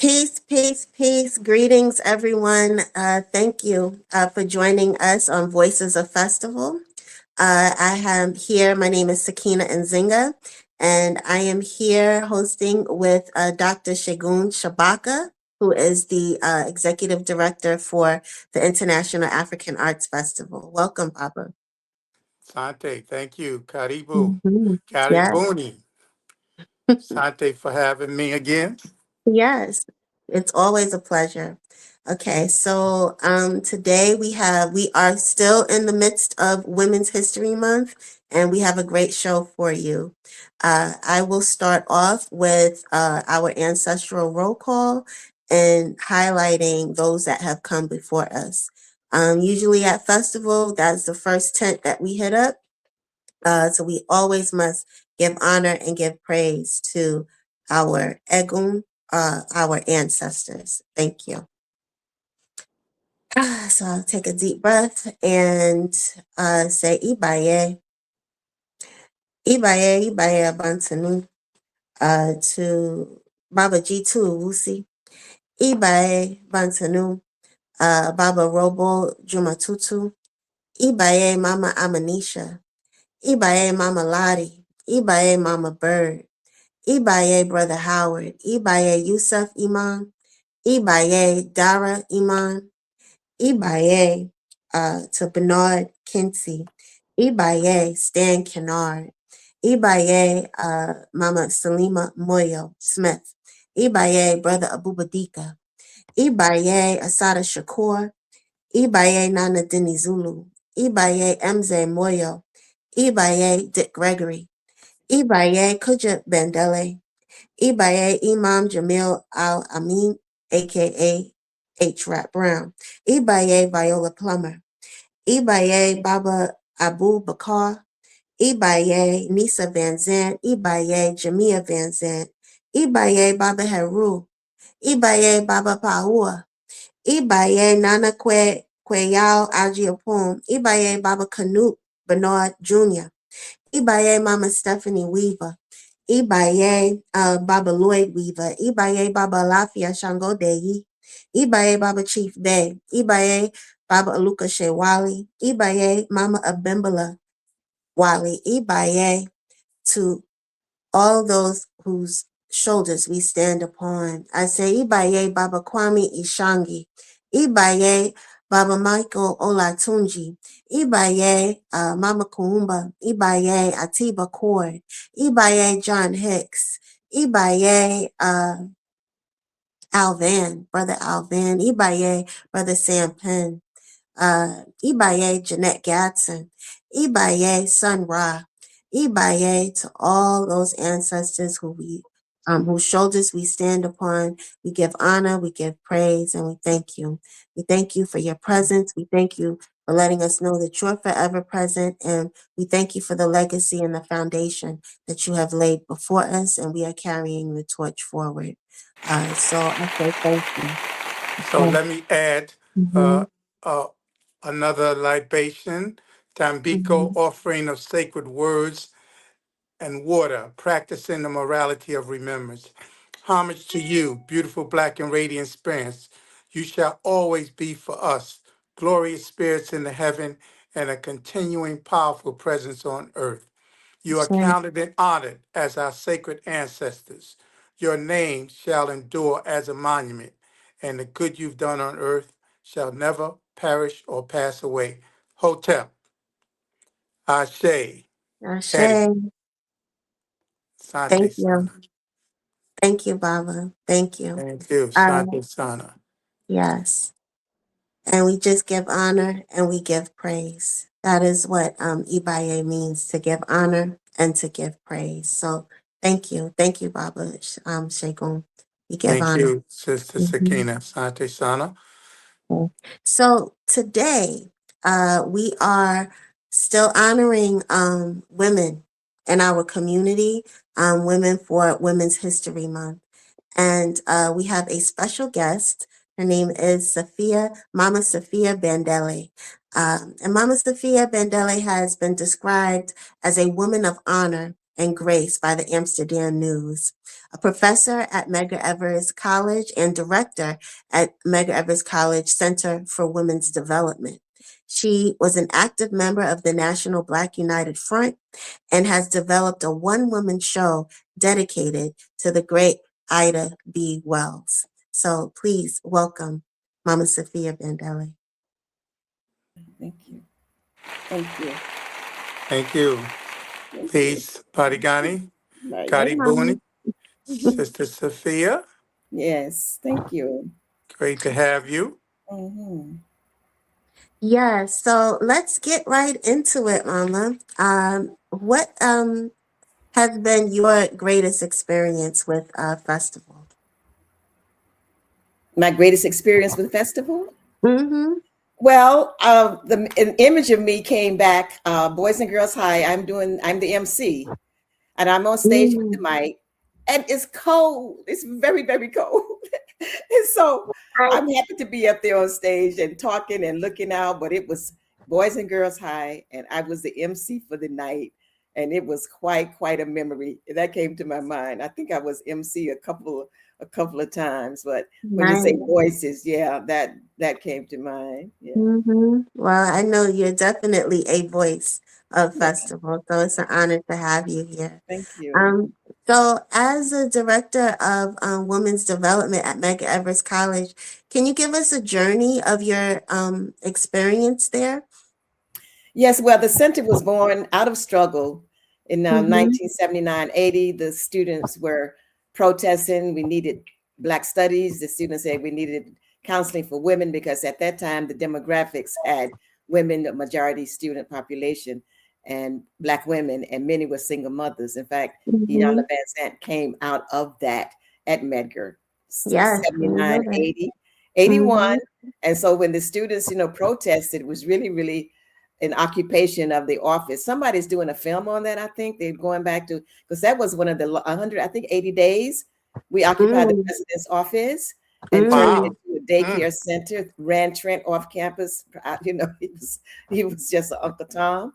Peace, peace, peace. Greetings, everyone. Thank you for joining us on Voices of Festival. I am here. My name is Sakeena and Nzinga, and I am here hosting with Dr. Segun Shabaka, who is the executive director for the International African Arts Festival. Welcome, Papa. Sante, thank you. Karibu. Mhm. Yeah. Karibuni. Sante for having me again. Yes, it's always a pleasure. Okay, so today we are still in the midst of Women's History Month, and we have a great show for you. I will start off with our ancestral roll call and highlighting those that have come before us. Usually at festival, that's the first tent that we hit up. So we always must give honor and give praise to our Egun, our ancestors. Thank you. So I'll take a deep breath and say Ibaye, Ibaye, Ibaye Abantanu, to Baba G2 Wusi, Ibaye Bantanu, Baba Robo Jumatutu, Ibaye Mama Amanisha, Ibaye Mama Lottie, Ibaye Mama Bird, Ibaye Brother Howard, Ibaye Yusuf Iman, Ibaye Dara Iman, Ibaye to Bernard Kinsey, Ibaye Stan Kennard, Ibaye Mama Salima Moyo Smith, Ibaye Brother Abubadika, Ibaye Asada Shakur, Ibaye Nana Dini Zulu, Ibaye Mze Moyo, Ibaye Dick Gregory, Ibaye Kuja Bandele, Ibaye Imam Jamil Al Amin, aka H. Rat Brown, Ibaye Viola Plummer, Ibaye Baba Abu Bakar, Ibaye Nisa Van Zant, Ibaye Jamia Van Zant, Ibaye Baba Heru, Ibaye Baba Paua, Ibaye Nana Kweyao Ajiapum, Ibaye Baba Canute Bernard Jr., Ibaye Mama Stephanie Weaver, Ibaye Baba Lloyd Weaver, Ibaye Baba Lafia Shango Deyi, Ibaye Baba Chief Bay, Ibaye Baba Aluka Shewali, Ibaye Mama Abimbala Wali, Ibaye to all those whose shoulders we stand upon. I say Ibaye Baba Kwame Ishangi, Ibaye Baba Michael Olatunji, Ibaye Mama Kuumba, Ibaye Atiba Cord, Ibaye John Hicks, Ibaye Alvan, Brother Alvan, Ibaye Brother Sam Penn, Ibaye Jeanette Gatson, Ibaye Sun Ra, Ibaye to all those ancestors whose shoulders we stand upon. We give honor, we give praise, and we thank you. We thank you for your presence. We thank you for letting us know that you're forever present, and we thank you for the legacy and the foundation that you have laid before us, and we are carrying the torch forward. So I say thank you. So let me add Mhm, uh, uh, another libation, Tambiko, mhm. offering of sacred words and water, practicing the morality of remembrance. Homage to you, beautiful black and radiant spirits. You shall always be for us, glorious spirits in the heaven and a continuing powerful presence on earth. You are Sure. counted and honored as our sacred ancestors. Your name shall endure as a monument, and the good you've done on earth shall never perish or pass away. Hotep, Ashe, Ashe. Edi, Sante Thank you. Sana. Thank you, Baba. Thank you. Thank you, Uh, Sante Sana. yes. And we just give honor and we give praise. That is what Ibaye means, to give honor and to give praise. So thank you. Thank you, Baba Shegun. We give Thank honor. you, Sister Mhm. Sakina, Sante Sana. So today, we are still honoring women in our community, women for Women's History Month. And we have a special guest. Her name is Mama Sophia Bandeli. And Mama Sophia Bandeli has been described as a woman of honor and Grace by the Amsterdam News. A professor at Medgar Evers College and director at Medgar Evers College Center for Women's Development. She was an active member of the National Black United Front and has developed a one-woman show dedicated to the great Ida B. Wells. So please welcome Mama Sophia Bandeli. Thank you. Thank you. Thank you. Thank you. Peace, Parigani, Right. Hey, Mama. Karibuni, Sister Sophia. Yes. Thank you. Great to have you. Hmm. Yeah, so let's get right into it, Mama. What has been your greatest experience with festival? My greatest experience with the festival? Mm-hmm. Well, an image of me came back. Boys and Girls High. I'm the MC, and I'm on stage with the Mm. mic, and it's cold. It's very, very cold. And so Right. I'm happy to be up there on stage and talking and looking out. But it was Boys and Girls High, and I was the MC for the night, and it was quite a memory that came to my mind. I think I was MC a couple of times, but when you say Nice. voices, yeah, that came to mind. Yeah, Mm-hmm. Well, I know you're definitely a voice of yeah. festival, so it's an honor to have you here. Thank you. Um, so as a director of women's development at Medgar Evers College, can you give us a journey of your experience there? Yes, well, the center was born out of struggle in Mm-hmm. 1979-80. The students were protesting. We needed Black studies. The students said we needed counseling for women because at that time the demographics had women, the majority student population, and Black women, and many were single mothers. In fact, Mm-hmm. Iyanla Van came out of that at Medgar, Yes, we know 79, that. 80, 81. Mm-hmm. And so when the students, protested, it was really, really an occupation of the office. Somebody's doing a film on that. I think they're going back to, because that was one of the 100, I think 80 days we occupied the Mm, president's office and turned it mm, Wow. into a daycare Mm. center. Ran Trent off campus. He was just an Uncle Tom,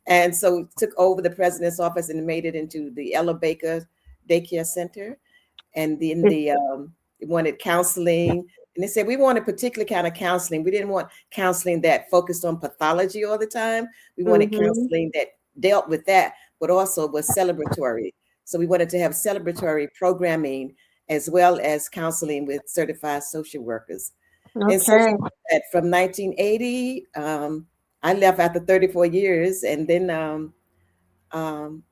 and so took over the president's office and made it into the Ella Baker Daycare Center. And then it- they wanted counseling, and they said we wanted a particular kind of counseling. We didn't want counseling that focused on pathology all the time. We wanted mhm, counseling that dealt with that, but also was celebratory. So we wanted to have celebratory programming as well as counseling with certified social workers. And so we okay. did that from 1980. I left after 34 years, and then um,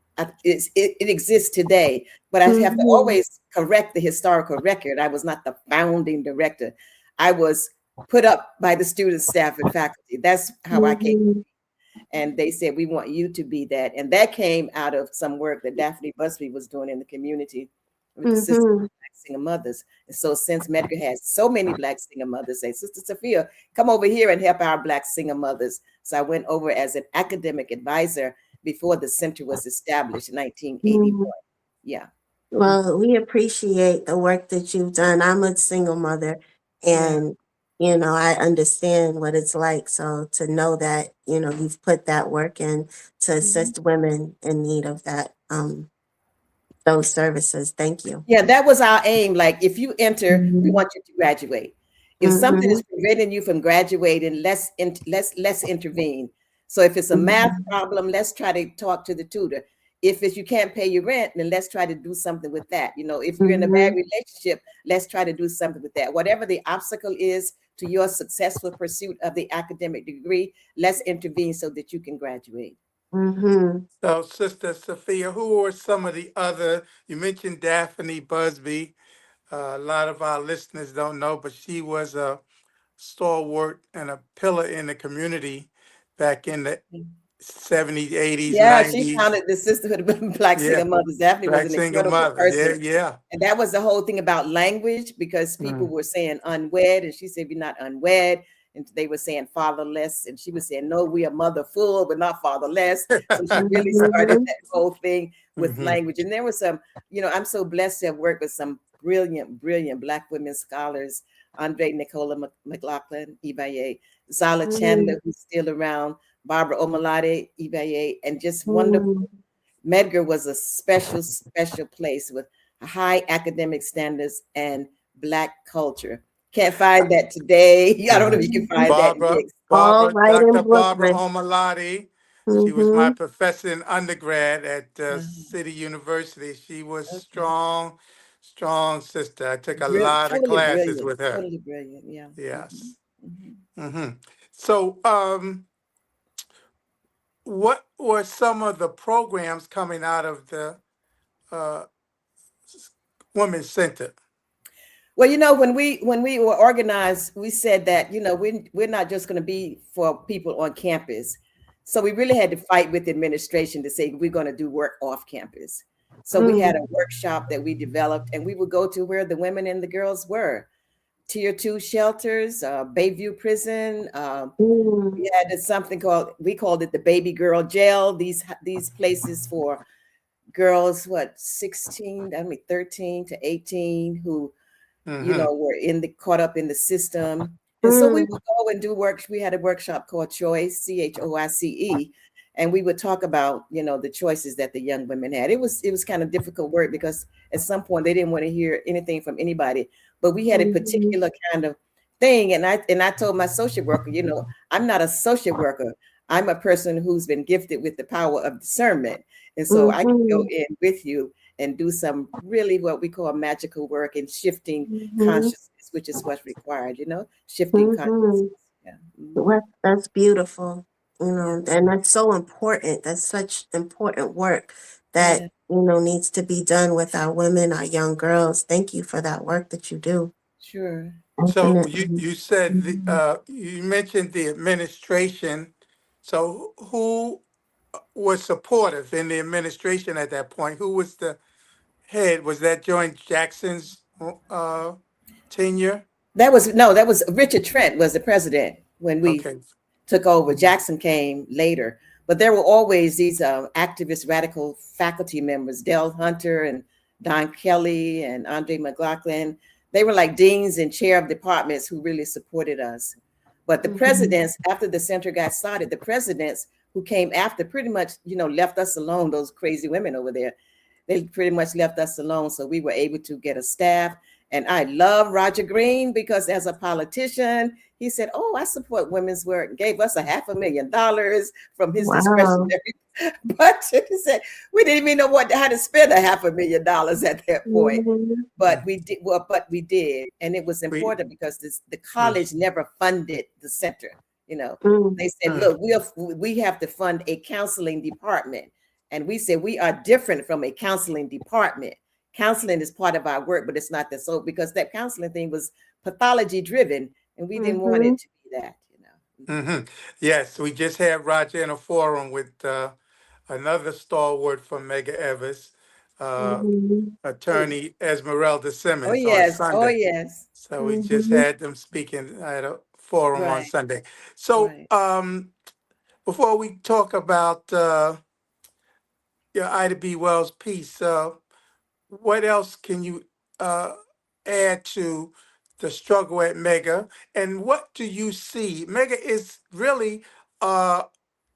it exists today, but I have to Mhm, always correct the historical record. I was not the founding director. I was put up by the student, staff, and faculty. That's how I came. mhm, And they said, we want you to be that. And that came out of some work that Daphne Busby was doing in the community with the Sisters mhm, of Black Single Mothers. And so since Medgar has so many Black single mothers, say, Sister Sophia, come over here and help our Black single mothers. So I went over as an academic advisor before the center was established in 1981. mhm. Yeah. Well, we appreciate the work that you've done. I'm a single mother, Yeah. and I understand what it's like. So to know that you've put that work in to Mhm. assist women in need of those services. Thank you. Yeah, that was our aim. Like, if you enter, we Mhm, want you to graduate. If something is mhm, preventing you from graduating, let's intervene. So if it's a math mhm, problem, let's try to talk to the tutor. If it's you can't pay your rent, then let's try to do something with that. If you're in a bad mhm, relationship, let's try to do something with that. Whatever the obstacle is to your successful pursuit of the academic degree, let's intervene so that you can graduate. mhm, So, Sister Sophia, who are some of the other? You mentioned Daphne Busby. A lot of our listeners don't know, but she was a stalwart and a pillar in the community back in the 70s, 80s, Yeah, she 90s. founded the Sisterhood of Black Yeah, Single Mothers. Daphne was Black an single incredible mother. Yeah, person. yeah. And that was the whole thing about language, because people Mm. were saying unwed, and she said, we're not unwed. And they were saying fatherless. And she was saying, no, we are motherful, but not fatherless. So she really started mhm, that whole thing with Hmm. language. And there was some, I'm so blessed to have worked with some brilliant, brilliant Black women scholars, Andre Nicola McLaughlin, Ibaye, Zala mhm, Chandler, who's still around, Barbara Omalade, Ibaye, and just wonderful mhm. Medgar was a special place with high academic standards and Black culture. Can't find that today. I don't know if you can find that in Barbara, Dix. All right in Dr. Barbara Brooklyn. Omalati. She was my Mm-hmm. professor in undergrad at Uh, City University. She was okay. strong, strong sister. I took a lot of Totally classes brilliant. with her. Totally brilliant. Yeah. Yes. Hmm. hmm So, what were some of the programs coming out of the uh, Women's Center? Well, when we were organized, we said that we're not just going to be for people on campus. So we really had to fight with the administration to say we're going to do work off campus. So we had a workshop that we developed, and we would go to where the women and the girls were. Tier 2 shelters, Bayview Prison. Mm-hmm. We had something we called it the baby girl jail. These places for girls, 13 to 18, who hmm were caught up in the system. And so we would go and do work. We had a workshop called Choice, CHOICE, and we would talk about, the choices that the young women had. It was kind of difficult work because at some point they didn't want to hear anything from anybody. But we had a Mm-hmm. particular kind of thing. And I told my social worker, I'm not a social worker. I'm a person who's been gifted with the power of discernment. And so I can go Mm-hmm. in with you and do some really what we call magical work in shifting Mm-hmm. consciousness, which is what's required, shifting consciousness. Mm-hmm. Yeah. Well, that's beautiful, Yeah. and that's so important. That's such important work that, Yeah. needs to be done with our women, our young girls. Thank you for that work that you do. Sure. So you Definitely. you said Mhm. you mentioned the administration. So who was supportive in the administration at that point? Who was the head? Was that during Jackson's tenure? That was Richard Trent was the president when we Okay. took over. Jackson came later, but there were always these activist radical faculty members, Dell Hunter and Don Kelly and Andre McLaughlin. They were like deans and chair of departments who really supported us. But the Mhm. presidents, after the center got started, the presidents who came after pretty much, left us alone, those crazy women over there. They pretty much left us alone. So we were able to get a staff. And I love Roger Green because as a politician, he said, "Oh, I support women's work." Gave us $500,000 from his Wow. discretionary budget. He said we didn't even know how to spend $500,000 at that point, Mhm. but we did. Well, but we did, and it was We, important because the mm, college never funded the center. You know, Mm. they said, mm, "Look, we have to fund a counseling department," and we said we are different from a counseling department. Counseling is part of our work, but it's not the so because that counseling thing was pathology driven, and we didn't want Mhm. it to be that. hmm Yes, we just had Roger in a forum with another stalwart from Mega Evers, uh, Mhm. Who? attorney Esmeralda Oh Simmons on yes, oh Sunday. yes, So we just Mhm. had them speaking at a forum on right, Sunday. So right. before we talk about your Ida B. Wells piece, what else can you uh, add to the struggle at Mega? And what do you see? Mega is really uh,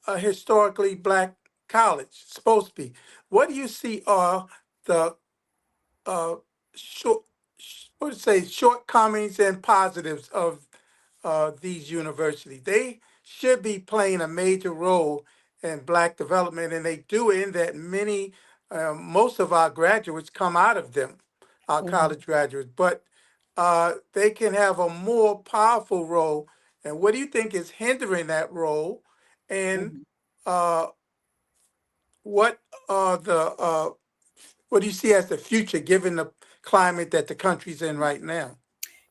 a historically black college, supposed to be. What do you see are the uh, short, what to say, shortcomings and positives of these universities? They should be playing a major role in black development, and they do in that most of our graduates come out of them, our Mhm, college graduates, but they can have a more powerful role. And what do you think is hindering that role? And mhm. uh, what are what do you see as the future given the climate that the country's in right now?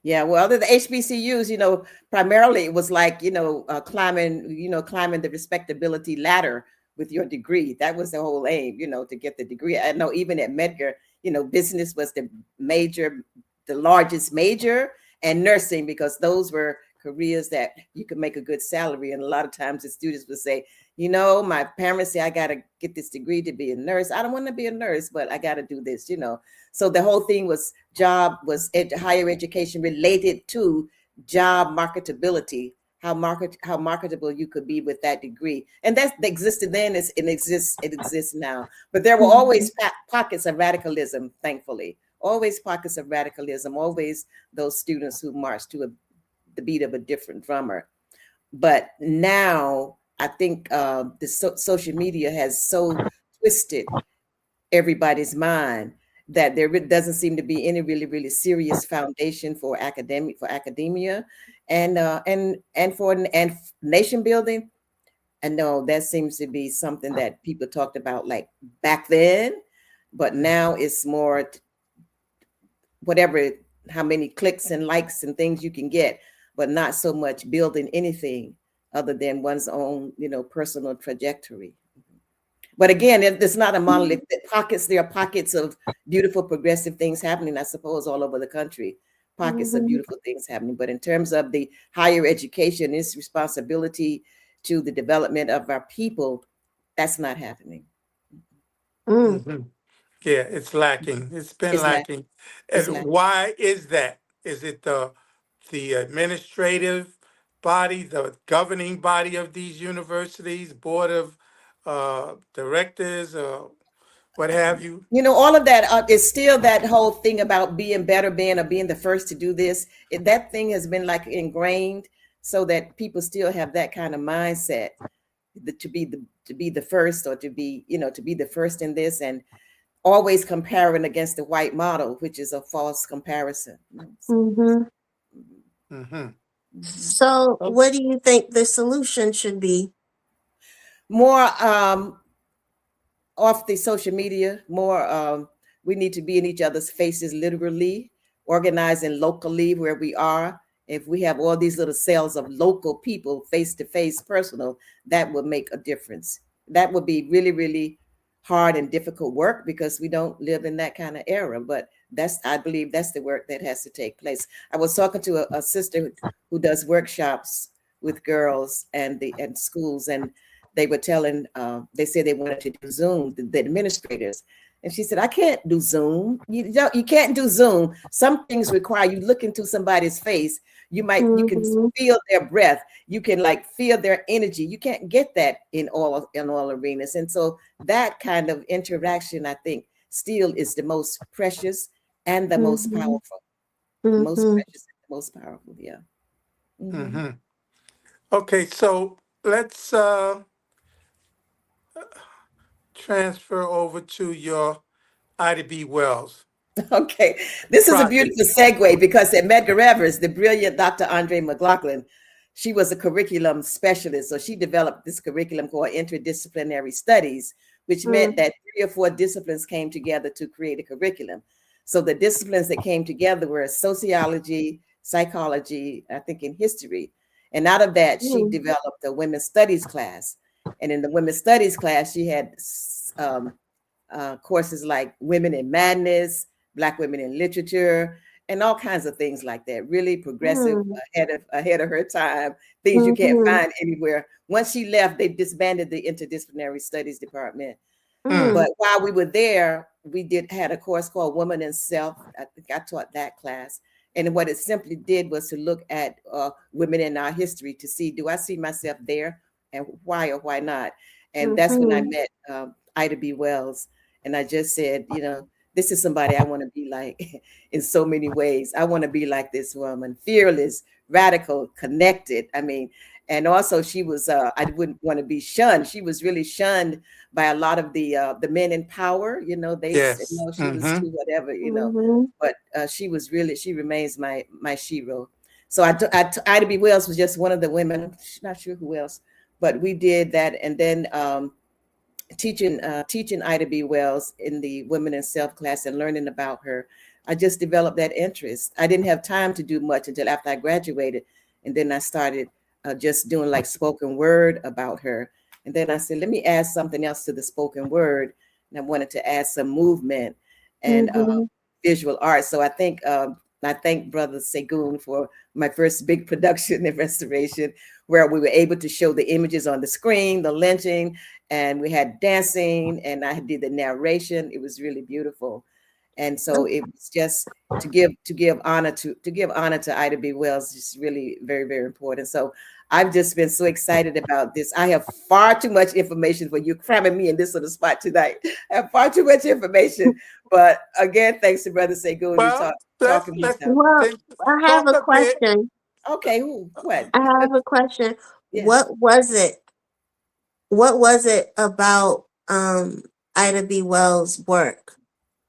Yeah, well, the HBCUs, primarily it was like, climbing the respectability ladder with your degree. That was the whole aim, to get the degree. I know even at Medgar, business was the largest major, and nursing, because those were careers that you could make a good salary. And a lot of times the students would say, my parents say I got to get this degree to be a nurse. I don't want to be a nurse, but I got to do this. So the whole thing was higher education related to job marketability how marketable you could be with that degree. And that existed then, it exists now. But there were always pockets of radicalism, thankfully. Always pockets of radicalism, always those students who marched to the beat of a different drummer. But now I think the social media has so twisted everybody's mind that there doesn't seem to be any really serious foundation for academia and for nation building. And no, that seems to be something that people talked about like back then, but now it's more whatever, how many clicks and likes and things you can get, but not so much building anything other than one's own, personal trajectory. But again, it's not a monolith. There are pockets of beautiful, progressive things happening, I suppose, all over the country. Pockets of beautiful things happening. But in terms of the higher education, its responsibility to the development of our people, that's not happening. Yeah, it's lacking. It's been lacking. And why is that? Is it the administrative body, the governing body of these universities, board of directors, what have you? All of that is still that whole thing about being better than or being the first to do this. That thing has been like ingrained so that people still have that kind of mindset to be the first, or to be the first in this, and always comparing against the white model, which is a false comparison. So what do you think the solution should be? More off the social media, more we need to be in each other's faces, literally, organizing locally where we are. If we have all these little cells of local people, face to face, personal, that would make a difference. That would be really hard and difficult work because we don't live in that kind of era. But I believe that's the work that has to take place. I was talking to a sister who does workshops with girls and schools, and they were telling, they said they wanted to do Zoom, the administrators. And she said, I can't do Zoom. You can't do Zoom. Some things require you look into somebody's face. You can feel their breath. You can feel their energy. You can't get that in all arenas. And so that kind of interaction, I think, still is the most precious and the most powerful. Most precious and the most powerful, yeah. Okay, so let's transfer over to your Ida B. Wells. Okay, this is a beautiful segue because at Medgar Evers, the brilliant Dr. Andre McLaughlin, she was a curriculum specialist. So she developed this curriculum called interdisciplinary studies, which meant that 3 or 4 disciplines came together to create a curriculum. So the disciplines that came together were sociology, psychology, I think in history. And out of that, she developed a women's studies class. And in the women's studies class, she had courses like Women in Madness, Black Women in Literature, and all kinds of things like that. Really progressive, ahead of her time, things you can't find anywhere. Once she left, they disbanded the interdisciplinary studies department. But while we were there, we had a course called Woman in Self. I think I taught that class. And what it simply did was to look at women in our history to see, do I see myself there, and why or why not? And that's when I met Ida B. Wells. And I just said, this is somebody I want to be like in so many ways. I want to be like this woman, fearless, radical, connected. I mean, and also she was, I wouldn't want to be shunned. She was really shunned by a lot of the men in power. They said, no, she was too whatever, but she remains my shero. So Ida B. Wells was just one of the women. I'm not sure who else, but we did that. And then teaching Ida B. Wells in the Women in Self class and learning about her, I just developed that interest. I didn't have time to do much until after I graduated. And then I started just doing spoken word about her. And then I said, let me add something else to the spoken word. And I wanted to add some movement and visual art. So I thank Brother Segun for my first big production and restoration, where we were able to show the images on the screen, the lynching, and we had dancing, and I did the narration. It was really beautiful. And so it was just to give honor to Ida B. Wells is really very, very important. So I've just been so excited about this. I have far too much information for you, cramming me in this little spot tonight. I have far too much information. But again, thanks to Brother Segun, you Well, talking me let's down. Well, I have talk a a bit. question. Okay, who? What? I have a question. Yeah. What was it? What was it about Ida B. Wells' work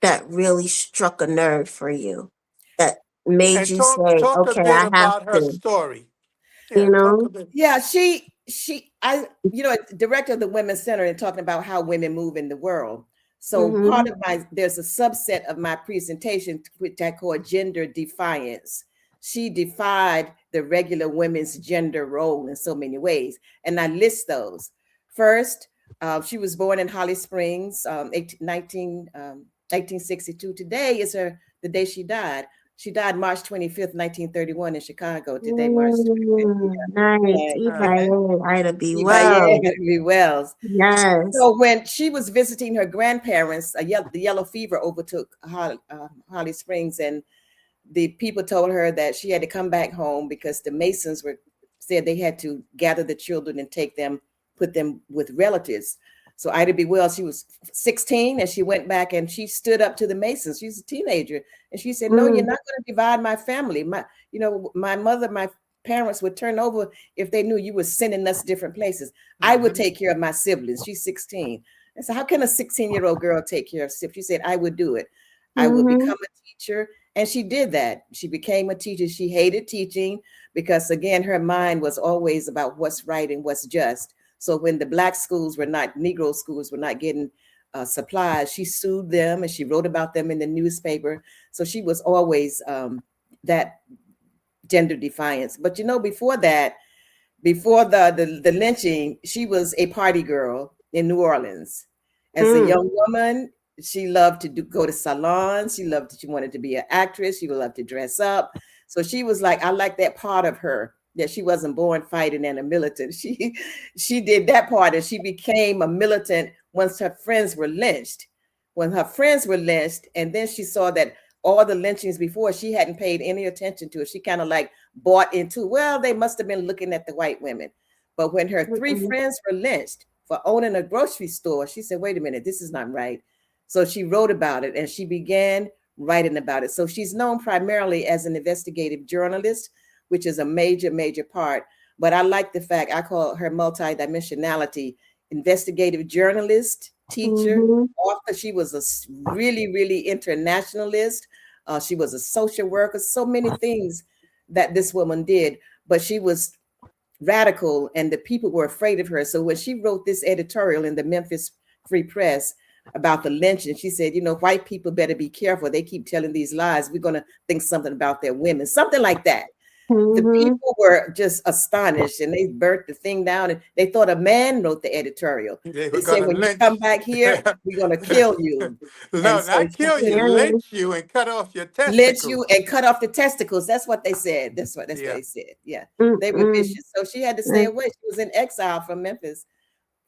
that really struck a nerve for you? That made And you say, talk a "Okay, bit I have about her to," story. you Yeah, talk a know? bit. Yeah, director of the Women's Center and talking about how women move in the world. So Mm-hmm. there's a subset of my presentation which I call gender defiance. She defied the regular women's gender role in so many ways. And I list those. First, she was born in Holly Springs, 1862. Today is the day she died. She died March 25th, 1931 in Chicago. Today, March 25th. Nice. Yeah, Ida B. yeah, Wells. Henry Wells. Yes. So when she was visiting her grandparents, the yellow fever overtook Holly Springs, and the people told her that she had to come back home because the Masons said they had to gather the children and put them with relatives. So Ida B. Wells, she was 16 and she went back and she stood up to the Masons. She was a teenager and she said, "No, you're not going to divide my family. My mother, my parents would turn over if they knew you were sending us different places. I would take care of my siblings." She's 16. And so how can a 16-year-old girl take care of siblings? She said, "I would do it. I would become a teacher." And she did that. She became a teacher. She hated teaching because, again, her mind was always about what's right and what's just. So when the Negro schools were not getting supplies, she sued them and she wrote about them in the newspaper. So she was always that gender defiance. But before that, before the lynching, she was a party girl in New Orleans. As a young woman, she loved to go to salons. She wanted to be an actress. She loved to dress up. So she was like, I like that part of her, that she wasn't born fighting and a militant. She did that part, and she became a militant once her friends were lynched. When her friends were lynched, and then she saw that all the lynchings before, she hadn't paid any attention to it. She kind of like bought into, well, they must have been looking at the white women. But when her three friends were lynched for owning a grocery store, she said, wait a minute, this is not right. So she wrote about it and she began writing about it. So she's known primarily as an investigative journalist, which is a major, major part. But I like the fact, I call her multidimensionality, investigative journalist, teacher, author. She was a really, really internationalist. She was a social worker, so many things that this woman did, but she was radical and the people were afraid of her. So when she wrote this editorial in the Memphis Free Press about the lynching, she said, white people better be careful. They keep telling these lies. We're going to think something about their women, something like that. The people were just astonished and they burnt the thing down and they thought a man wrote the editorial. They said, when you come back here, we're going to kill you. No, not kill you, lynch you and cut off your testicles. Lynch you and cut off the testicles. That's what they said. That's what they said. Yeah. They were vicious. So she had to stay away. She was in exile from Memphis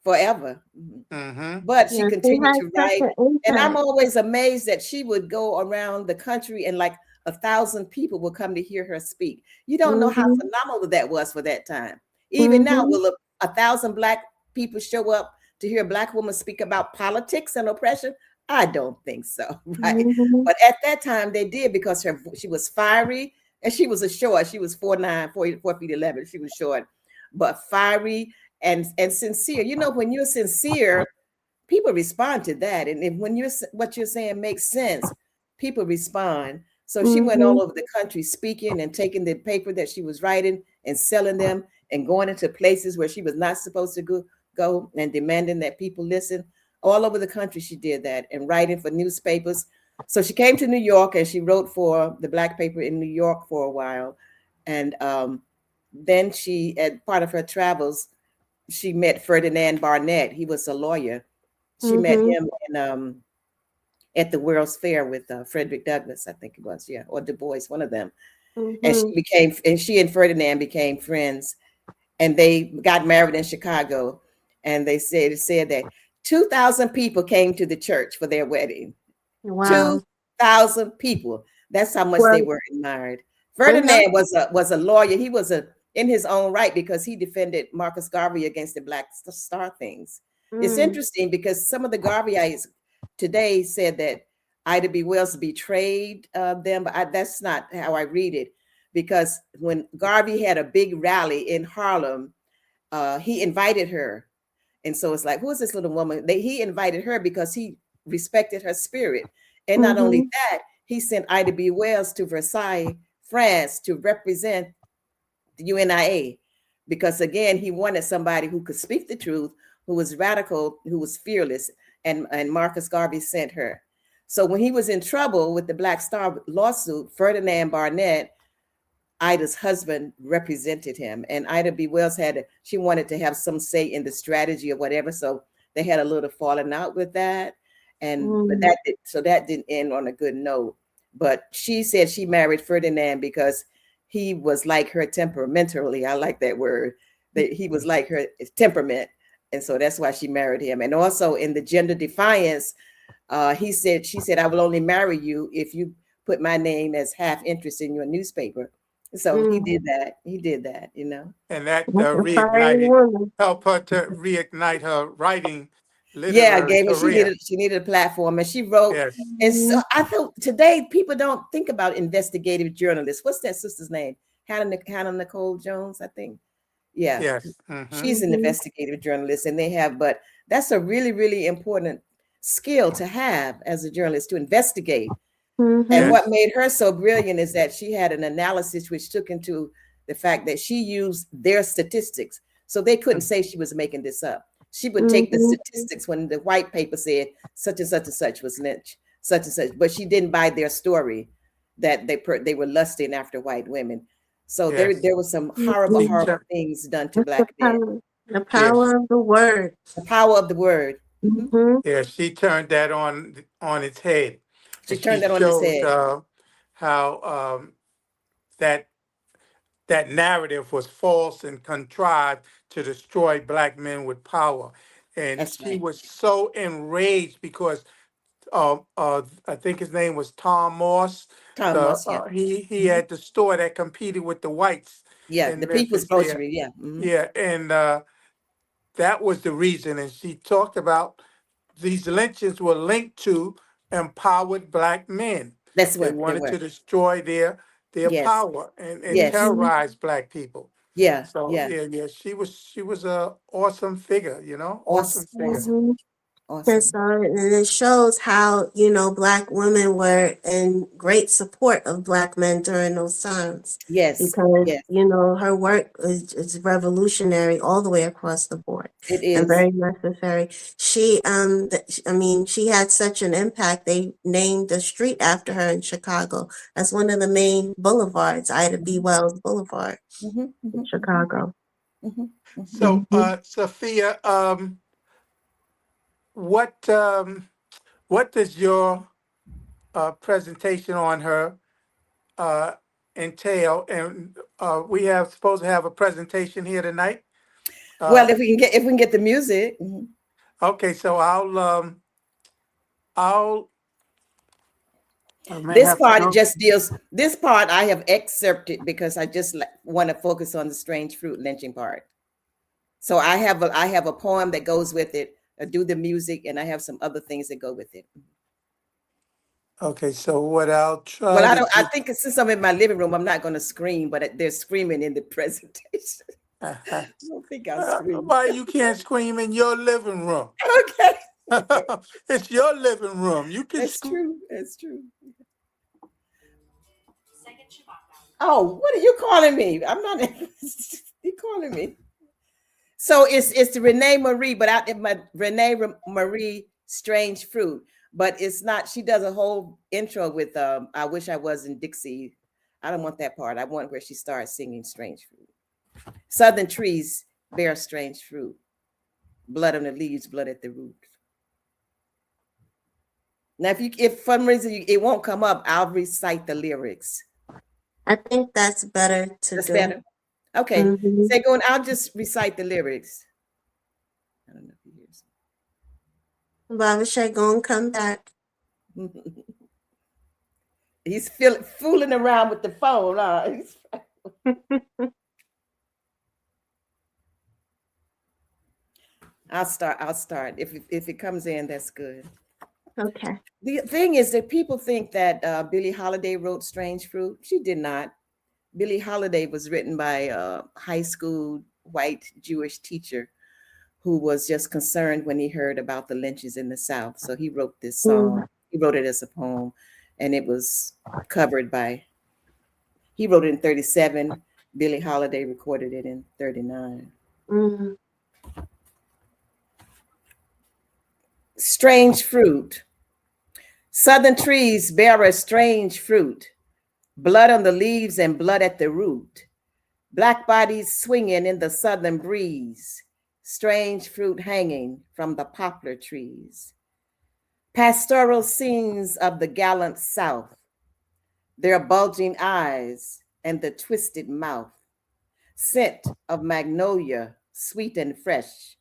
forever. But she continued to write. And I'm always amazed that she would go around the country and like 1,000 people will come to hear her speak. You don't know how phenomenal that was for that time. Even now, will 1,000 Black people show up to hear a Black woman speak about politics and oppression? I don't think so, right? But at that time, they did because she was fiery and she was short. She was 4'9", 4 feet 11. She was short, but fiery and sincere. When you're sincere, people respond to that. And when what you're saying makes sense, people respond. So she went all over the country speaking and taking the paper that she was writing and selling them and going into places where she was not supposed to go and demanding that people listen. All over the country, she did that and writing for newspapers. So she came to New York and she wrote for the Black paper in New York for a while. And then she, as part of her travels, she met Ferdinand Barnett. He was a lawyer. She met him in at the World's Fair with Frederick Douglass, I think it was, or Du Bois, one of them. And she and Ferdinand became friends, and they got married in Chicago. And they said that 2,000 people came to the church for their wedding. Wow. 100,000 people. That's how much Well, they were admired. and that, Ferdinand was a lawyer. He was in his own right because he defended Marcus Garvey against the Black Star things. It's mm, interesting because some of the Garveyites today said that Ida B. Wells betrayed them, but that's not how I read it. Because when Garvey had a big rally in Harlem, he invited her. And so it's like, who is this little woman? He invited her because he respected her spirit. And not only mm-hmm, that, he sent Ida B. Wells to Versailles, France, to represent the UNIA. Because again, he wanted somebody who could speak the truth, who was radical, who was fearless. And Marcus Garvey sent her. So when he was in trouble with the Black Star lawsuit, Ferdinand Barnett, Ida's husband, represented him, and Ida B. Wells she wanted to have some say in the strategy or whatever. So they had a little falling out with that, but mm, that didn't end on a good note. But she said she married Ferdinand because he was like her temperamentally. I like that word. That he was like her temperament, and so that's why she married him. And also in the gender defiance, she said, "I will only marry you if you put my name as half interest in your newspaper." So he mm. did that. He did that, you know. And that That's a fine woman. helped her to reignite her writing Yeah, literary gave her. career. She needed a platform, and she wrote. Yes, And so Mhm, I thought today people don't think about investigative journalists. What's that sister's name? Hannah Nicole Jones, I think. Yeah, yes. Hmm. she's an mhm, investigative journalist, and but that's a really, really important skill to have as a journalist to investigate. And mhm, what Yes. made her so brilliant is that she had an analysis which took into the fact that she used their statistics. So they couldn't say she was making this up. She would take the mhm, statistics when the white paper said such and such was lynched, such and such, but she didn't buy their story that they were lusting after white women. So Yes. there was some horrible, She mhm. horrible tur- things done to That's the black men. power. The yes. power of the word. The power of the word. Mhm. Mm-hmm. Yes. She turned that on its head, She and she turned that on its showed head. how that that narrative was false and contrived to destroy black men with power. And That's she right. was so enraged because I think his name was Tom Moss. Tom Moss, yeah. He Mhm. had the store that competed with the whites Yeah, in the People's Memphis there. Grocery, yeah. Mhm. Yeah, and that was the reason. And she talked about these lynchings were linked to empowered black men. That's They what they wanted were. to destroy their Yes, power and yes, Mm-hmm. terrorize black people. yeah, So yeah. yeah, yeah, she was a awesome figure, awesome Awesome, figure. awesome, Mm-hmm. And awesome. so, and it shows how, Black women were in great support of Black men during those times Yes, because, yes, her work is revolutionary all the way across the board it and is. very necessary. I mean, she had such an impact. They named a street after her in Chicago. That's one of the main boulevards, Ida B. Mhm, Wells Boulevard mhm, in mhm, mhm, Chicago. mhm, mhm. So Mm-hmm. Sophia, what what does your presentation on her uh, entail? And we have supposed to have a presentation here tonight. Well, Uh, if we can get the music. Mhm. okay, so I'll I may This have to part it go. just deals. This part I have excerpted because I just want to focus on the strange fruit lynching part. So I have a poem that goes with it. I do the music, and I have some other things that go with it. Okay, so what I'll Well, try to I do. think since I'm in my living room, I'm not going to scream, but they're screaming in the presentation. I don't think I'll scream. Why you can't scream in your living room? Okay, It's your living room. You can that's scream. true. That's true. Oh, what are you calling me? I'm not. You calling me? So it's Renee Marie, but I my Marie Strange Fruit, but it's not. She does a whole intro with I wish I was in Dixie. I don't want that part. I want where she starts singing Strange Fruit. Southern trees bear strange fruit. Blood on the leaves, blood at the root. Now, if for some reason it won't come up, I'll recite the lyrics. I think that's better to That's do. better. Okay. Mm-hmm. Segun, I'll just recite the lyrics. I don't know if you Baba Shay, go and come back. hear. He's fooling around with the phone. I'll start. If it comes in, that's good. Okay. The thing is that people think that Billie Holiday wrote Strange Fruit. She did not. Billie Holiday was written by a high school white Jewish teacher who was just concerned when he heard about the lynchings in the South. So he wrote this song. He wrote it as a poem, and it was covered by, he wrote it in 1937. Billie Holiday recorded it in 1939. Mm. Strange fruit. Southern trees bear a strange fruit. Blood on the leaves and blood at the root. Black bodies swinging in the southern breeze. Strange fruit hanging from the poplar trees. Pastoral scenes of the gallant South. Their bulging eyes and the twisted mouth. Scent of magnolia, sweet and fresh.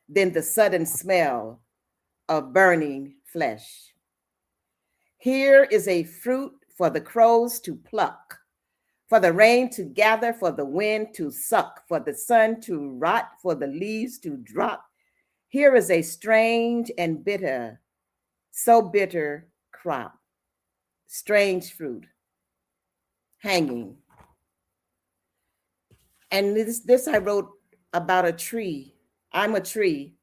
Then the sudden smell of burning flesh. Here is a fruit for the crows to pluck, for the rain to gather, for the wind to suck, for the sun to rot, for the leaves to drop. Here is a strange and bitter, so bitter crop. Strange fruit hanging. And this I wrote about a tree. I'm a tree.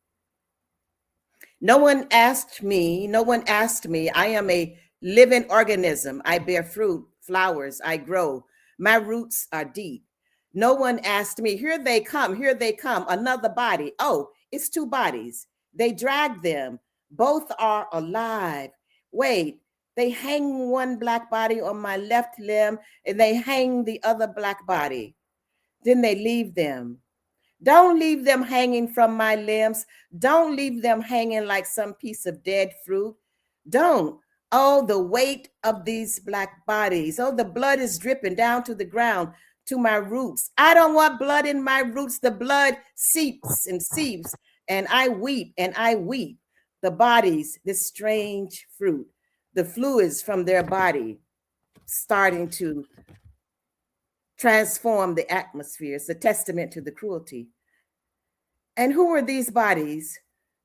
No one asked me. I am a living organism. I bear fruit, flowers, I grow. My roots are deep. No one asked me. Here they come, another body. Oh, it's two bodies. They drag them. Both are alive. Wait, they hang one black body on my left limb and they hang the other black body. Then they leave them. Don't leave them hanging from my limbs. Don't leave them hanging like some piece of dead fruit. Don't. Oh, the weight of these black bodies. Oh, the blood is dripping down to the ground, to my roots. I don't want blood in my roots. The blood seeps and seeps, and I weep and I weep. The bodies, this strange fruit, the fluids from their body starting to transform the atmosphere. It's a testament to the cruelty. And who are these bodies?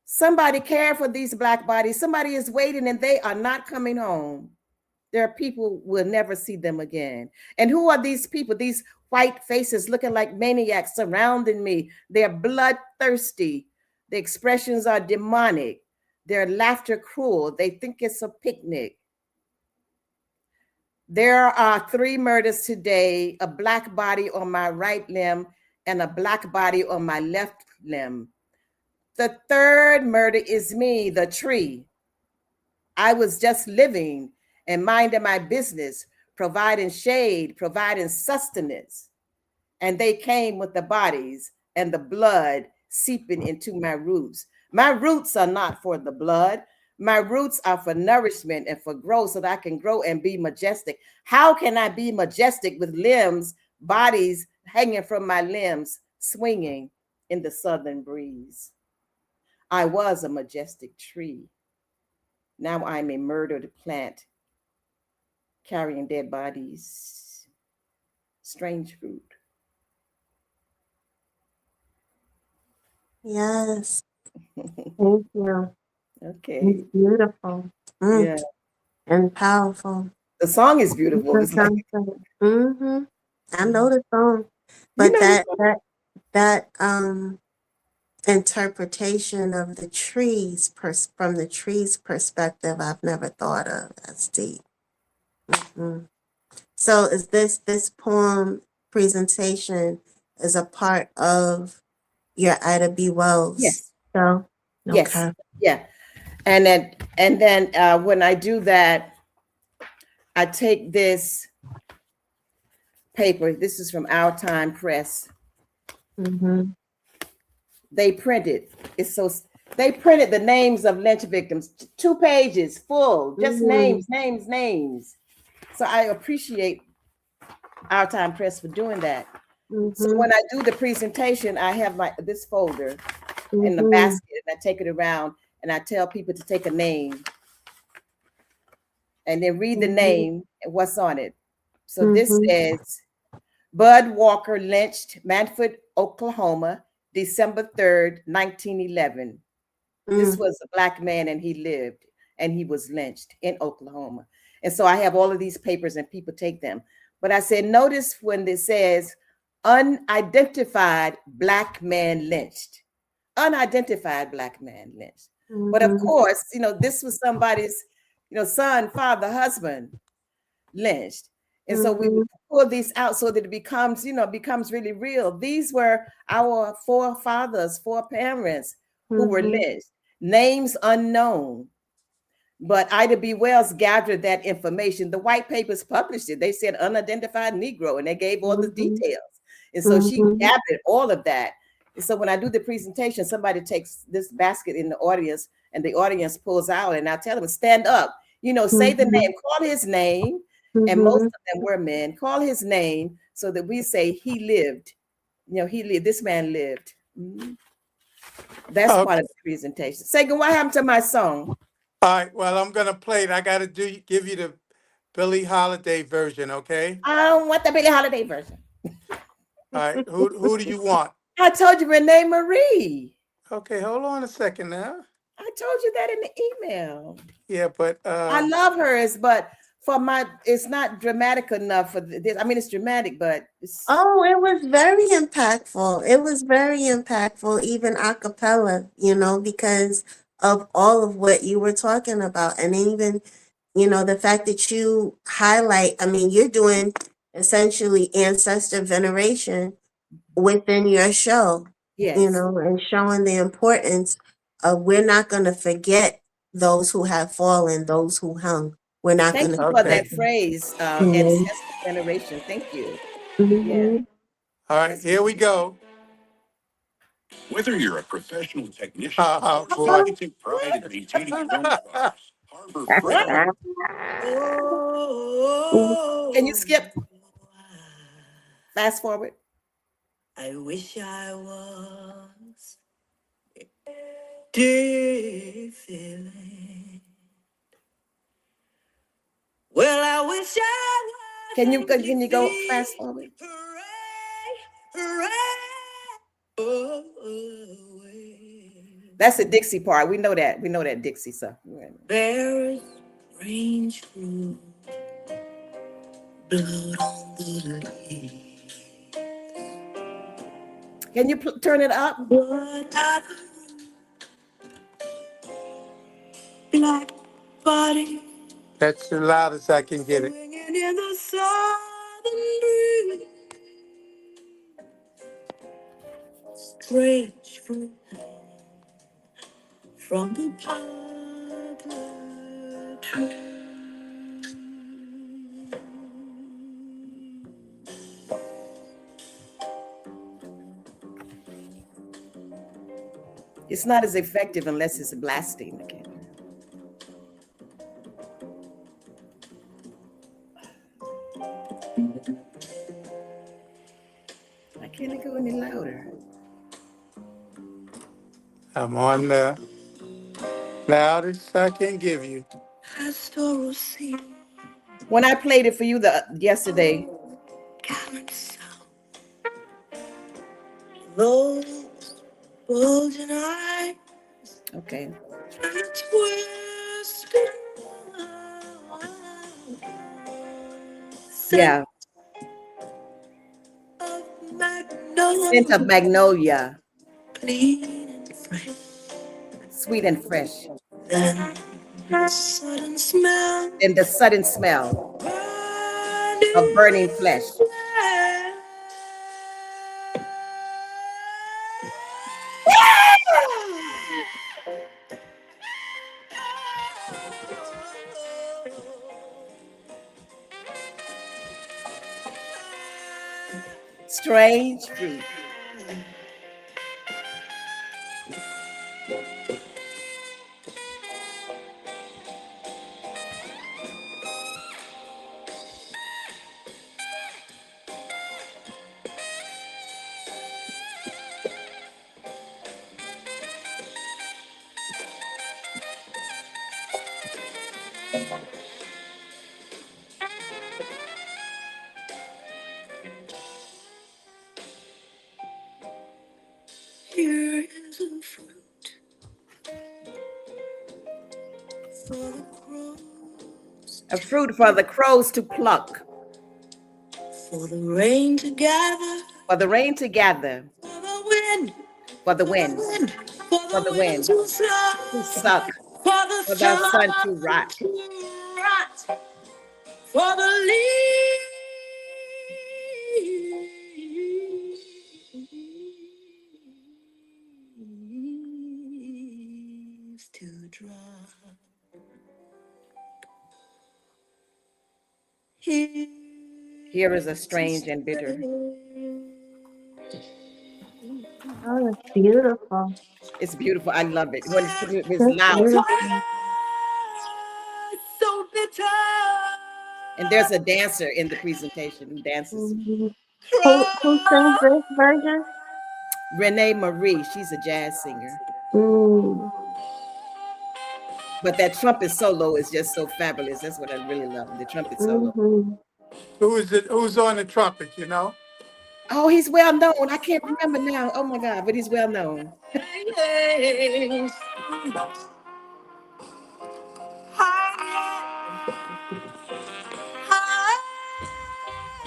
Somebody cared for these black bodies. Somebody is waiting and they are not coming home. There are people who will never see them again. And who are these people? These white faces looking like maniacs surrounding me. They're bloodthirsty. The expressions are demonic. Their laughter cruel. They think it's a picnic. There are 3 murders today, a black body on my right limb and a black body on my left limb. The 3rd murder is me, the tree. I was just living and minding my business, providing shade, providing sustenance. And they came with the bodies and the blood seeping into my roots. My roots are not for the blood. My roots are for nourishment and for growth so that I can grow and be majestic. How can I be majestic with limbs, bodies hanging from my limbs, swinging in the southern breeze? I was a majestic tree. Now I'm a murdered plant carrying dead bodies. Strange fruit. Yes. Thank you. Okay. It's beautiful. Yeah. And powerful. The song is beautiful. It's like, I know the song, but that interpretation of the trees from the trees perspective, I've never thought of. That's deep. So is this poem presentation is a part of your Ida B. Wells? Yes. So yes. okay. Yeah. And then when I do that, I take this paper. This is from Our Time Press. They printed. They printed the names of lynch victims, 2 pages full, just names. So I appreciate Our Time Press for doing that. So when I do the presentation, I have this folder in the basket, and I take it around and I tell people to take a name. and then read the Mhm. name and what's on it. So this Mhm. says Bud Walker lynched, Manford, Oklahoma, December 3rd, 1911. This Mm. was a Black man and he lived and he was lynched in Oklahoma. And so I have all of these papers and people take them. But I said, notice when it says unidentified Black man lynched, unidentified Black man lynched. But of Mhm. course, this was somebody's, son, father, husband lynched. And so we would Mhm. pull these out so that it becomes really real. These were our forefathers, foreparents who were Mhm. lynched, names unknown. But Ida B. Wells gathered that information. The white papers published it. They said unidentified Negro, and they gave all the Mhm. details. And so she Mhm. gathered all of that. And so when I do the presentation, somebody takes this basket in the audience, and the audience pulls out, and I tell them, stand up, say the Mhm. name, call his name. And most Mhm. of them were men. Call his name so that we say he lived. He lived. This man lived. Mhm. That's part Okay. of the presentation. Segun, what happened to my song? All right. Well, I'm gonna play it. I gotta give you the Billie Holiday version, okay? I don't want the Billie Holiday version. All right. Who do you want? I told you Renee Marie. Okay, hold on a second now. I told you that in the email. Yeah, but I love hers, but it's not dramatic enough for this. I mean, it's dramatic, but it's Oh, it was very impactful. It was very impactful, even a cappella, because of all of what you were talking about. And even, the fact that you highlight, I mean, you're doing essentially ancestor veneration within your show, yes. and showing the importance of we're not going to forget those who have fallen, those who hung. We're not Thank going to you for forget okay. that them. phrase, Mhm. ancestor veneration. Thank you. Yeah, Mhm. All right, that's here we go. Whether you're a professional technician, oh, boy. You take pride in maintaining your own cars, Harbor Freight. what? Can you Mhm. skip fast forward? I wish I was different. Well, I wish I was Can you go complete. fast forward? Hooray, hooray. Oh, oh, That's the Dixie part. We know that. We know that Dixie stuff. Bears range through blood on the leaves. Can you turn it up? What are the black body That's the loudest I can get it. swinging in the southern breeze? Strange fruit from the poplar tree. It's not as effective unless it's blasting again. Why can't it go any louder? I'm on the loudest I can give you. Pastoral scene, When I played it for you yesterday, gallant sound, those bulging eyes okay. and a twisted scent Yeah. of Scent of magnolia, magnolia, clean and fresh. sweet and fresh. Then a sudden smell, And the sudden smell of burning burning flesh. flesh. Strange fruit. A fruit for the crows to pluck. For the rain to gather. For the rain to gather. For the wind. For the For the wind. wind. For the wind To suck. to suck. For the For the sun sun to rot. to rot. For the leaves to drop. Here is a strange and bitter. Oh, it's beautiful. It's beautiful. I love it. When it's That's loud. beautiful. So bitter. And there's a dancer in the presentation who dances. Mhm. Who sings this version? Renee Marie. She's a jazz singer. Mm. But that trumpet solo is just so fabulous. That's what I really love. The trumpet solo. Mm-hmm. Who is it? Who's on the trumpet? You know? Oh, he's well known. I can't remember now. Oh my God, but he's well known.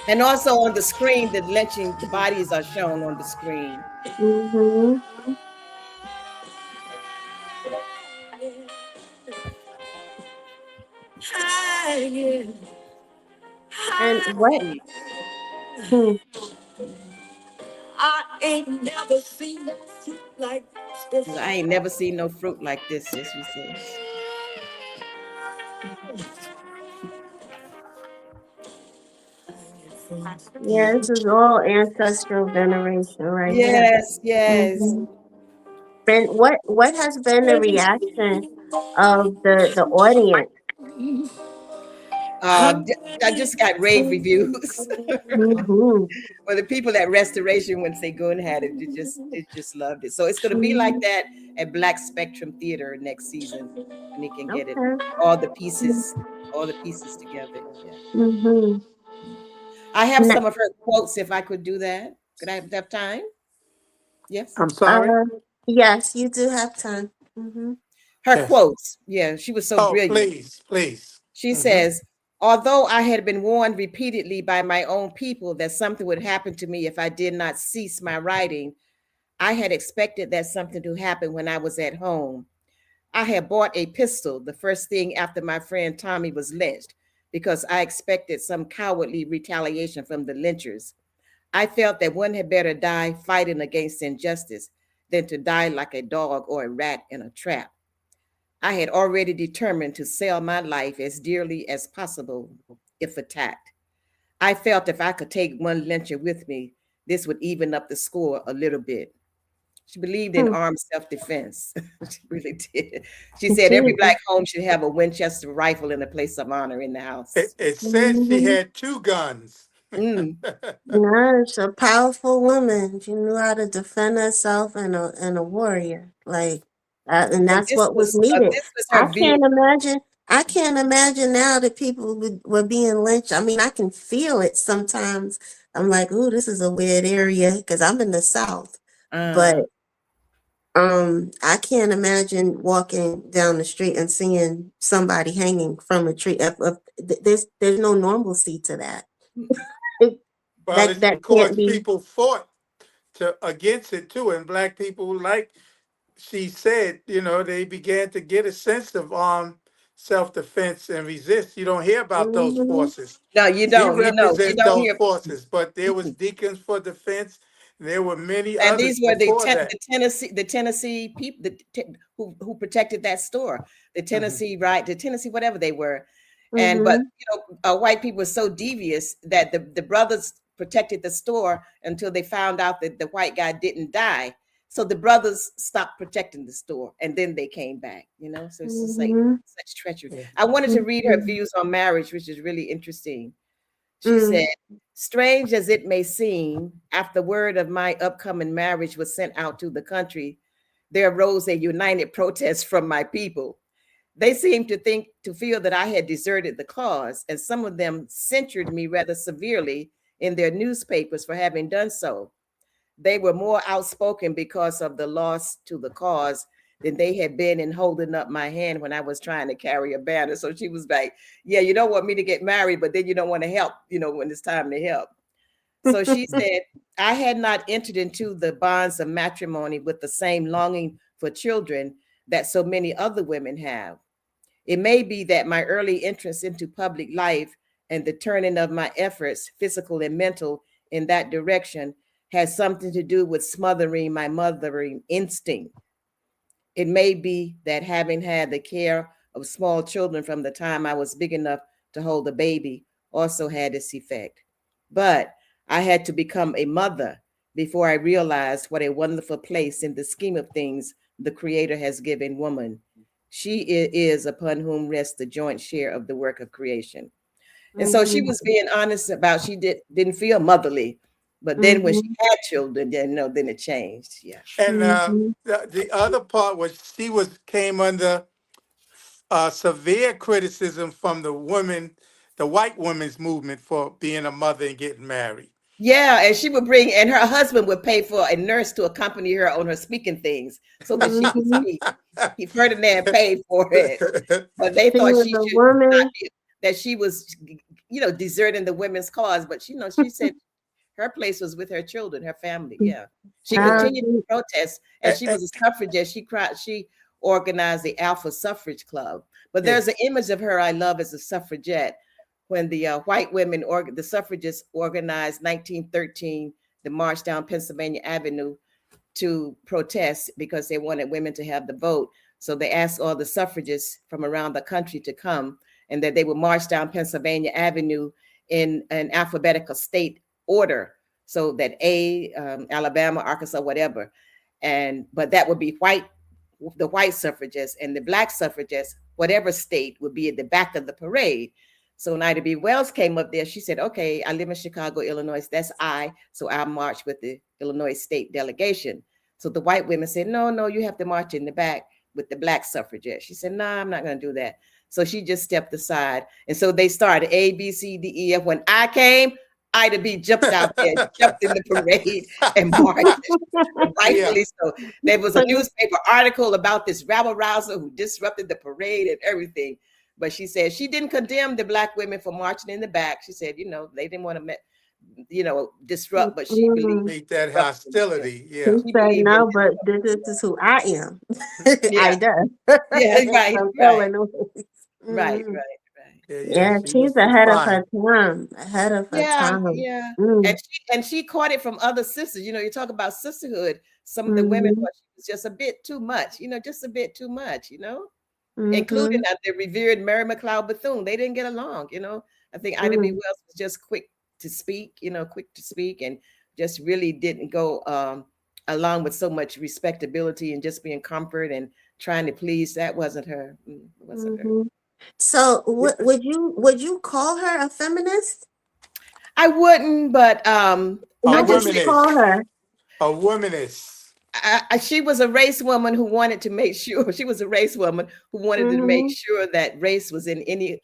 And also on the screen, the lynching, the bodies are shown on the screen. Mm-hmm. And what? Hmm. I ain't never seen fruit like this. I ain't never seen no fruit like this, as she says. Yeah, this is all ancestral veneration right here. Yes, yes. Mhm. And what has been the reaction of the audience? I just got rave reviews. Mm-hmm. Well, the people at Restoration, when Segun had it, they just loved it. So it's going to be like that at Black Spectrum Theater next season, and you can get it Okay. all the pieces together. Yeah. Mm-hmm. I have some of her quotes. If I could do that, could I have time? Yes. I'm sorry. Yes, you do have time. Mm-hmm. Her Yes. quotes. Yeah, she was so Oh, brilliant. please. She says, although I had been warned repeatedly by my own people that something would happen to me if I did not cease my writing, I had expected that something to happen when I was at home. I had bought a pistol the first thing after my friend Tommy was lynched because I expected some cowardly retaliation from the lynchers. I felt that one had better die fighting against injustice than to die like a dog or a rat in a trap. I had already determined to sell my life as dearly as possible if attacked. I felt if I could take one lyncher with me, this would even up the score a little bit. She believed in armed self-defense. She really did. She said every Black home should have a Winchester rifle in a place of honor in the house. It said she had 2 guns. No, she's a powerful woman. She knew how to defend herself and a warrior. Like and that's what was needed. This was her view. I can't imagine now that people were being lynched. I mean, I can feel it sometimes. I'm like, ooh, this is a weird area because I'm in the South. But I can't imagine walking down the street and seeing somebody hanging from a tree. There's no normalcy to that. Well, that of course, can't be. people fought against it too, and Black people, like she said, they began to get a sense of self-defense and resist. You don't hear about those forces. No, you He don't. You represents don't those hear. forces, but there was Deacons for Defense. There were many And others these were before that. the Tennessee people who protected that store, the Tennessee the Tennessee whatever they were, and but white people were so devious that the brothers protected the store until they found out that the white guy didn't die. So the brothers stopped protecting the store, and then they came back. So it's just like such treachery. Yeah. I wanted to read her views on marriage, which is really interesting. She said, strange as it may seem, after word of my upcoming marriage was sent out to the country, there arose a united protest from my people. They seemed to feel that I had deserted the cause, and some of them censured me rather severely in their newspapers for having done so. They were more outspoken because of the loss to the cause than they had been in holding up my hand when I was trying to carry a banner. So she was like, yeah, you don't want me to get married, but then you don't want to help, when it's time to help. So she said, I had not entered into the bonds of matrimony with the same longing for children that so many other women have. It may be that my early entrance into public life and the turning of my efforts, physical and mental, in that direction has something to do with smothering my mothering instinct. It may be that having had the care of small children from the time I was big enough to hold a baby also had its effect. But I had to become a mother before I realized what a wonderful place in the scheme of things the Creator has given woman. She is upon whom rests the joint share of the work of creation. And so she was being honest about she didn't feel motherly, but then when she had children, then it changed. Yeah. And the other part was she came under severe criticism from the white women's movement for being a mother and getting married. Yeah, and she would bring, and her husband would pay for a nurse to accompany her on her speaking things so that she could speak. Ferdinand paid for it, but they thought she should not be, that she was, deserting the women's cause. But she said her place was with her children, her family. Yeah, she continued to protest, and she was a suffragist. She organized the Alpha Suffrage Club. But there's an image of her I love as a suffragette. When the white women, the suffragists organized 1913, the march down Pennsylvania Avenue to protest because they wanted women to have the vote. So they asked all the suffragists from around the country to come, and that they would march down Pennsylvania Avenue in an alphabetical state order. So that Alabama, Arkansas, whatever. But that would be the white suffragists, and the black suffragists, whatever state, would be at the back of the parade. So when Ida B. Wells came up there, she said, okay, I live in Chicago, Illinois. That's so I'll march with the Illinois state delegation. So the white women said, no, you have to march in the back with the black suffragettes. She said, no, I'm not going to do that. So she just stepped aside. And so they started A, B, C, D, E, F. When I came, Ida B jumped out there, jumped in the parade and marched. Rightfully so. There was a newspaper article about this rabble rouser who disrupted the parade and everything. But she said she didn't condemn the black women for marching in the back. She said, they didn't want to, disrupt, but she believed that hostility. Yeah. She said, no, but this is who I am. I do. Yeah, right. Yeah, she's ahead of her time. Ahead of her time. Yeah. And she caught it from other sisters. You talk about sisterhood. Some of the women thought she was just a bit too much, just a bit too much, including the revered Mary McLeod Bethune. They didn't get along, I think Ida B. Wells was just quick to speak, and just really didn't go along with so much respectability and just being comfort and trying to please. That wasn't her. Her. So would you call her a feminist? I wouldn't, but what would you call her? A womanist. She was a race woman who wanted to make sure to make sure that race was in any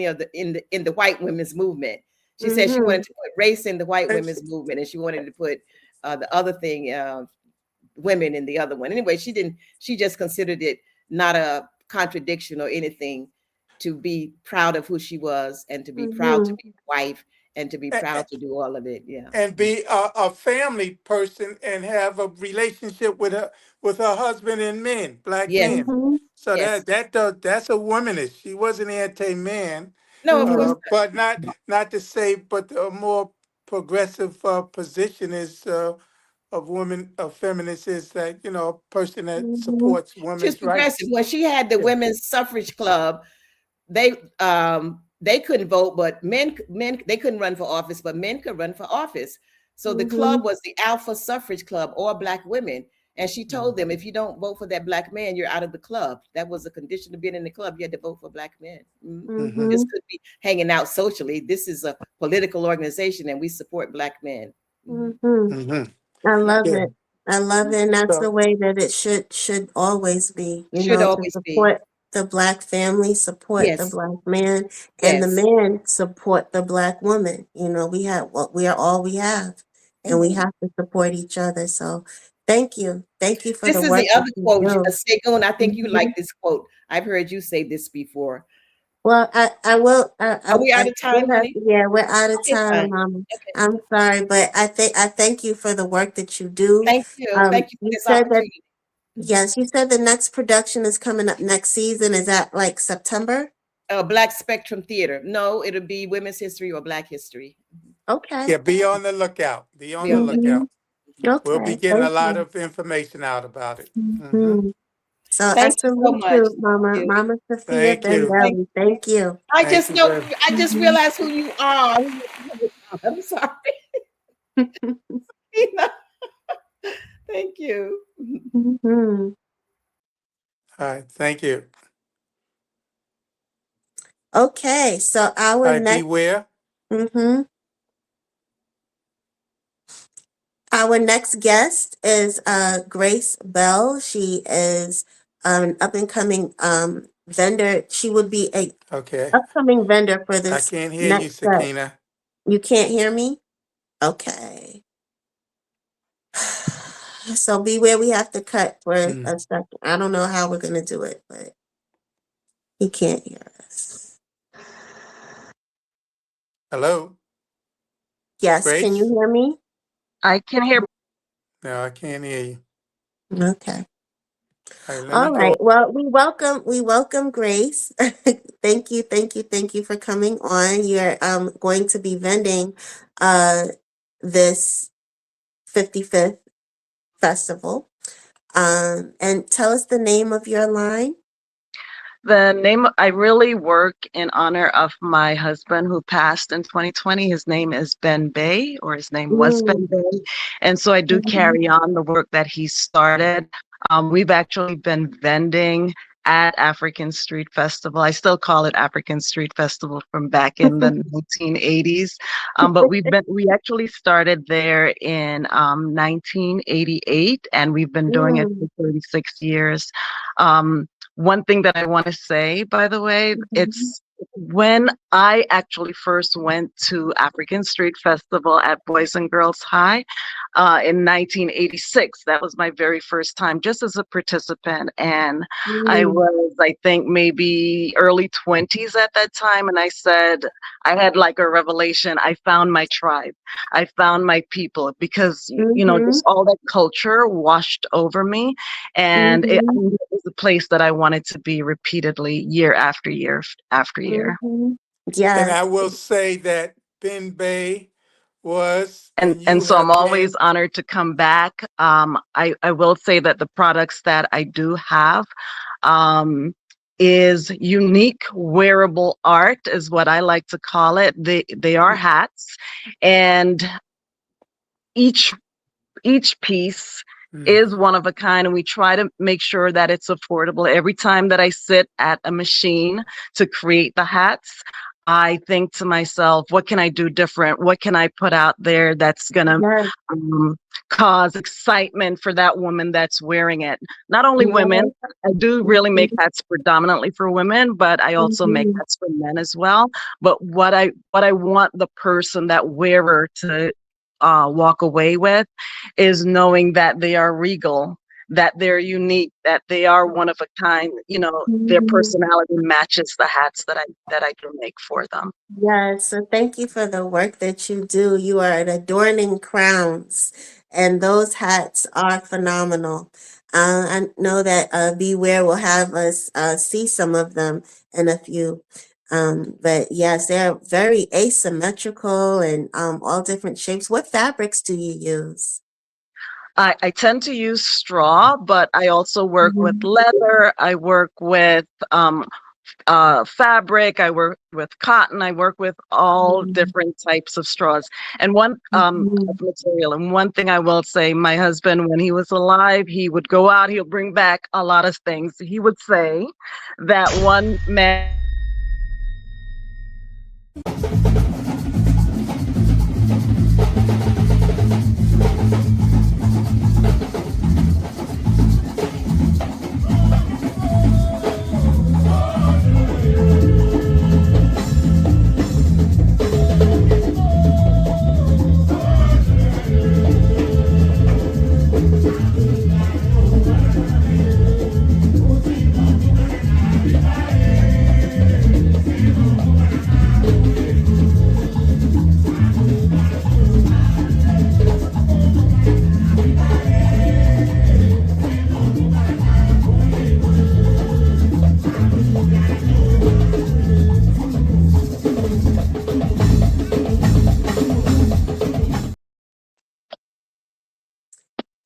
of in the white women's movement. She said she wanted to put race in the white women's movement, and she wanted to put the other thing, women, in the other one. Anyway, she just considered it not a contradiction or anything, to be proud of who she was and to be proud to be a wife and to be proud to do all of it. Yeah. And be a family person and have a relationship with her husband and men, black men. So that's a womanist. She wasn't anti-man. No, of course but not to say, but a more progressive position is a feminist is that, a person that supports women's rights. When she had the women's suffrage club, they couldn't vote, but men they couldn't run for office, but men could run for office. So the club was the Alpha Suffrage Club, or black women. And she told them, if you don't vote for that black man, you're out of the club. That was a condition to being in the club. You had to vote for black men. This could be hanging out socially. This is a political organization, and we support black men. I love it. I love it. And that's the way that it should always be. To support the black family, support the black man, and the man support the black woman. We are all we have, and we have to support each other. So Thank you. Thank you for This the is work the that other you quote, do. Segun. I think you like Mhm. this quote. I've heard you say this before. Well, I will. Are we out of time, honey? Yeah, we're out of Okay, time, fine. Mama. Okay. I'm sorry, but I thank you for the work that you do. Thank you. Thank you for You this said that opportunity. yes, you said the next production is coming up next season. Is that like September? Black Spectrum Theater. No, it'll be Women's History or Black History. Okay. Yeah, be on the lookout. Be on Be the on the lookout. Mhm. lookout. We'll be Okay. getting a Thank lot you. of information out about it. Mhm. So I Thank you so salute much. you, Mama, Thank you. Mama Sophia Thank you. Thank Bandeli. Thank you. I Thank just you know. very I just Mhm. realized who you are. I'm sorry. Thank you. Mhm. All right. Thank you. Okay, so All our right. next. Beware. Mhm. Our next guest is Grace Bell. She is an up and coming vendor. She would be a Okay. upcoming vendor for I this can't hear you, next set. Sakeena. You can't hear me? Okay. So beware, we have to cut for a second. I don't know how we're gonna do it, but he can't hear us. Hello, Yes, can you Grace? hear me? I can hear. No, I can't hear you. Okay. All right. Let me All go. right. Well, we welcome Grace. Thank you for coming on. You're going to be vending uh this 55th festival. And tell us the name of your line. The name, I really work in honor of my husband who passed in 2020. His name is Ben Bay, or his name was Ben Mm, Bay. And so I do mhm, carry on the work that he started. We've actually been vending at African Street Festival. I still call it African Street Festival from back in the 1980s. But we actually started there in 1988, and we've been doing it mm, for 36 years. One thing that I want to say, by the way, mhm, it's when I actually first went to African Street Festival at Boys and Girls High in 1986. That was my very first time just as a participant. And I mm, was, I think, maybe early 20s at that time. And I said, I had like a revelation. I found my tribe. I found my people because, mhm, just all that culture washed over me. And I mhm, knew it was a place that I wanted to be repeatedly year after year after year. mhm. And I Yes. will say that Ben Bay was, And and and you so I'm have always been. honored to come back. I will say that the products that I do have um, is unique wearable art, is what I like to call it. They are hats, and each each piece Mm. is one of a kind, and we try to make sure that it's affordable. Every time that I sit at a machine to create the hats, I think to myself, what can I do different? What can I put out there that's gonna Yes. um, cause excitement for that woman that's wearing it? Not only women. Yes. I do really make Mhm, hats predominantly for women, but I also make mhm, hats for men as well. But what I want the person, that wearer, to walk away with is knowing that they are regal, that they're unique, that they are one of a kind. Their mhm. personality matches the hats that I do make for them. Yes, so thank you for the work that you do. You are an adorning crowns, and those hats are phenomenal. I know that Beware will have us see some of them in a few. But yes, they're very asymmetrical and all different shapes. What fabrics do you use? I tend to use straw, but I also work with Mhm, leather. I work with fabric. I work with cotton. I work with all mhm, different types of straws and one of mhm. material. And one thing I will say, my husband, when he was alive, he would go out, he'll bring back a lot of things. He would say that one man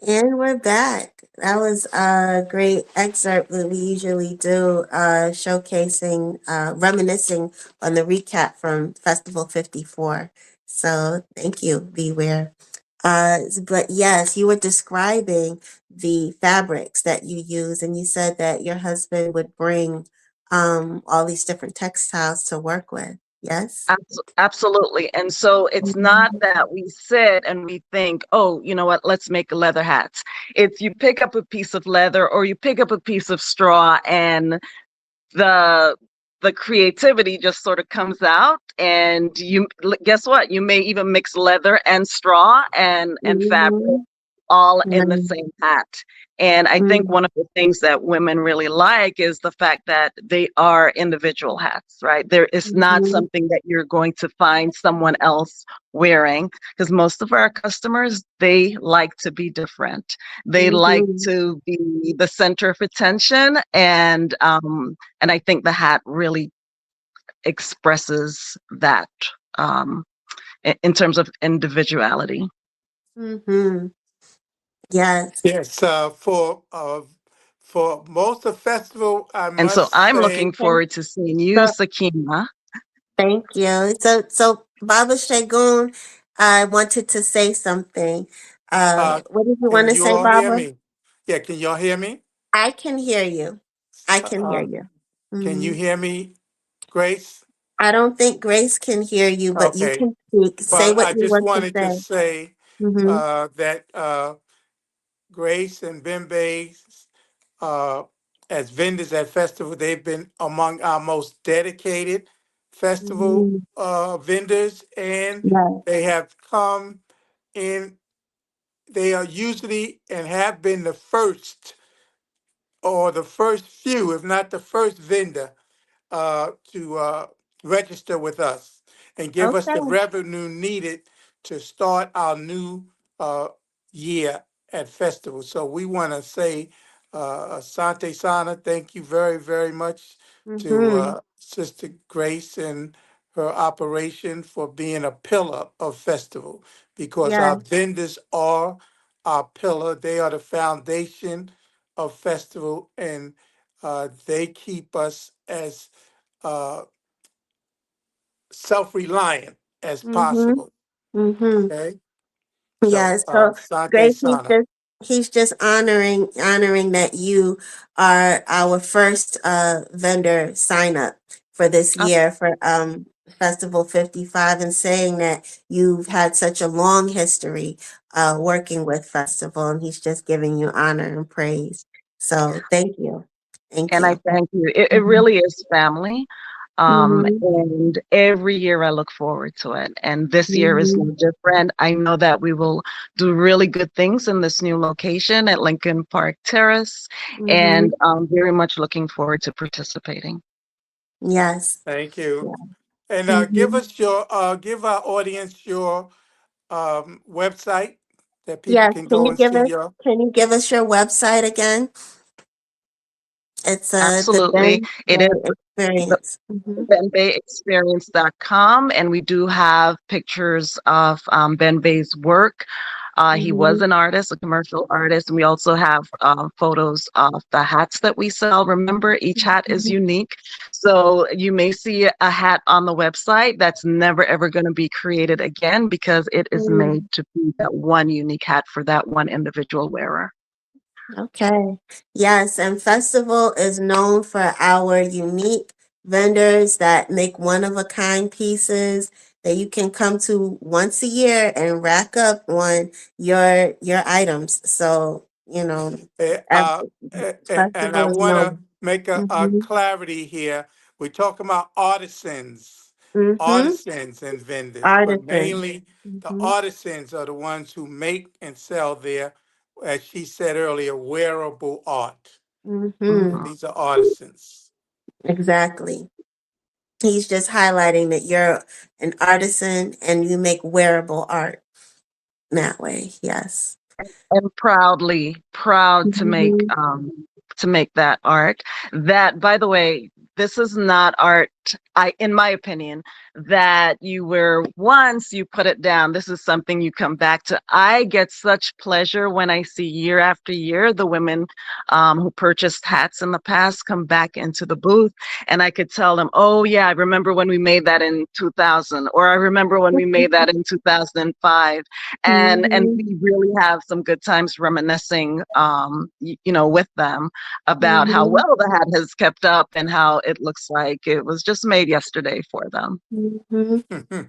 And we're back. That was a great excerpt that we usually do, showcasing, reminiscing on the recap from Festival 54. So thank you, Beware. But yes, you were describing the fabrics that you use, and you said that your husband would bring all these different textiles to work with. Yes? Absolutely. And so it's not that we sit and we think, oh, you know what, let's make leather hats. It's you pick up a piece of leather or you pick up a piece of straw and the the creativity just sort of comes out and you guess what? You may even mix leather and straw and fabric Mm-hmm. all in the same hat. And I think Mm-hmm. one of the things that women really like is the fact that they are individual hats, right? There is not Mm-hmm. something that you're going to find someone else wearing because most of our customers, they like to be different. They like Mm-hmm. to be the center of attention and I think the hat really expresses that um in terms of individuality. Mm-hmm. Yes. Yes, for most of festival, I And so must I'm say, looking forward to seeing you, So Sakeena. thank you. So Baba Shagun, I wanted to say something. uh, What did you want can to you say, all hear Baba? me? Yeah, can y'all hear me? I can hear you. I can hear Uh, you. can you Mhm. hear me, Grace? I don't think Grace can hear you, but you Okay. can speak. Say Well, what I you just want to wanted to say. say Mm-hmm. that Grace and Bembe, uh, as vendors at festival, they've been among our most dedicated festival Mm-hmm. vendors, and Yes. they have come in. They are usually and have been the first or the first few, if not the first vendor to register with us and give us the Okay. revenue needed to start our new uh, year at festival. So we want to say, Asante Sana, thank you very, very much to Mm-hmm. Sister Grace and her operation for being a pillar of festival because our Yes. vendors are our pillar. They are the foundation of festival and they keep us as uh, self-reliant as Mm-hmm. possible. Mm-hmm. Okay, so Yes. So Sante Grace, Sana. he's just honoring that you are our first vendor sign up for this Uh, year for Festival 55 and saying that you've had such a long history working with Festival and he's just giving you honor and praise. So thank you. Thank and I you. thank you. It Mm-hmm. really is family. Mm-hmm. And every year I look forward to it. And this year is Mm-hmm. no different. I know that we will do really good things in this new location at Lincoln Park Terrace. Mm-hmm. And I'm very much looking forward to participating. Yes. Thank you. And give Mm-hmm. us your give our audience your website that people Yes. can go and see your. Can you give us your website again? It's the Absolutely. Ben It is Experience. Mm-hmm. benbayexperience.com, and we do have pictures of Ben Bay's work. He was Mm-hmm. an artist, a commercial artist, and we also have photos of the hats that we sell. Remember, each hat is unique. So you may see a hat on the website that's never ever going to be created again because it is Mm-hmm. made to be that one unique hat for that one individual wearer. Okay. Yes, and Festival is known for our unique vendors that make one of a kind pieces that you can come to once a year and rack up on your items. So, Uh, ev- uh, and I Festival is want to known. make a Mm-hmm. clarity here. We're talking about Mm-hmm. artisans and vendors, but Artisan. mainly the Mm-hmm. artisans are the ones who make and sell their, as she said earlier, wearable art. Mm-hmm. These are artisans. Exactly. He's just highlighting that you're an artisan and you make wearable art that way. Yes. And proud Mm-hmm. to make that art. That, by the way, this is not art in my opinion, that you were, once you put it down, this is something you come back to. I get such pleasure when I see year after year the women who purchased hats in the past come back into the booth, and I could tell them, oh yeah, I remember when we made that in 2000, or I remember when we made that in 2005, and Mhm. we really have some good times reminiscing, with them about how Mhm. well the hat has kept up and how it looks like it was just made yesterday for them. Mhm.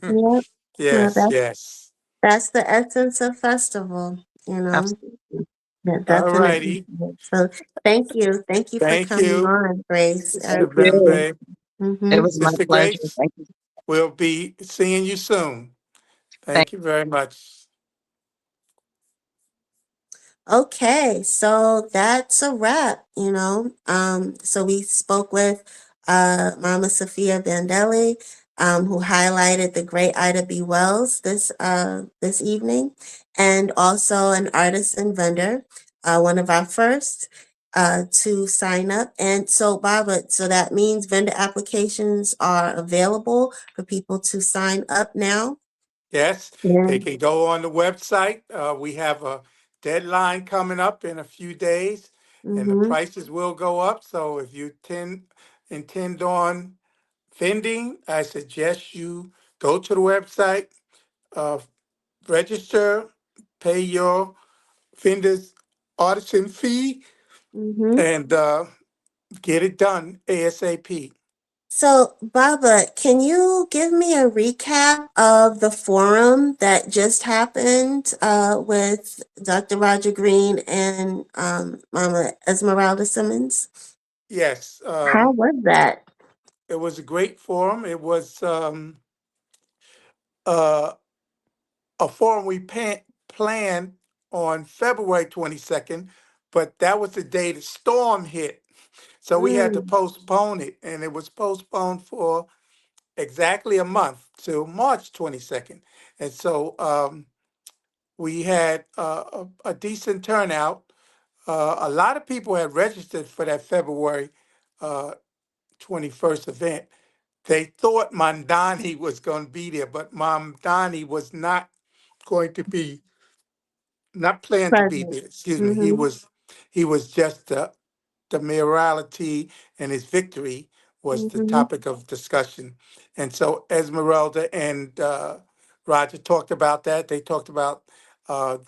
Yep. Well, Yes, yes. that's the essence of festival, you know. Absolutely. Yeah, All definitely. righty. So thank you. Thank you for Thank coming you, on, Grace. I Sister Thank you. appreciate Bembe. it. It Mm-hmm. was my Sister pleasure. Grace, Thank you. we'll be seeing you soon. Thank Thank you very much. Okay, so that's a wrap, you know. So we spoke with Mama Sophia Bandeli, who highlighted the great Ida B. Wells this evening, and also an artist and vendor, one of our first to sign up. And so, Barbara, so that means vendor applications are available for people to sign up now. Yes, Yeah. they can go on the website. We have a deadline coming up in a few days, and the Mm-hmm. prices will go up. So if you intend on vending, I suggest you go to the website, uh, register, pay your vendor's artisan fee, Mm-hmm. and get it done ASAP. So, Baba, can you give me a recap of the forum that just happened with Dr. Roger Green and Mama Esmeralda Simmons? Yes, How was that? it was a great forum. It was uh, a forum planned on February 22nd, but that was the day the storm hit. So we had to Mm, postpone it, and it was postponed for exactly a month to March 22nd. And so we had a decent turnout. A lot of people had registered for that February uh, 21st event. They thought Mandani was going to be there, but Mandani was going to be not planned to be present. there. Excuse me. He Mm-hmm. was just the mayoralty and his victory was the Mm-hmm. topic of discussion. And so Esmeralda and Roger talked about that. They talked about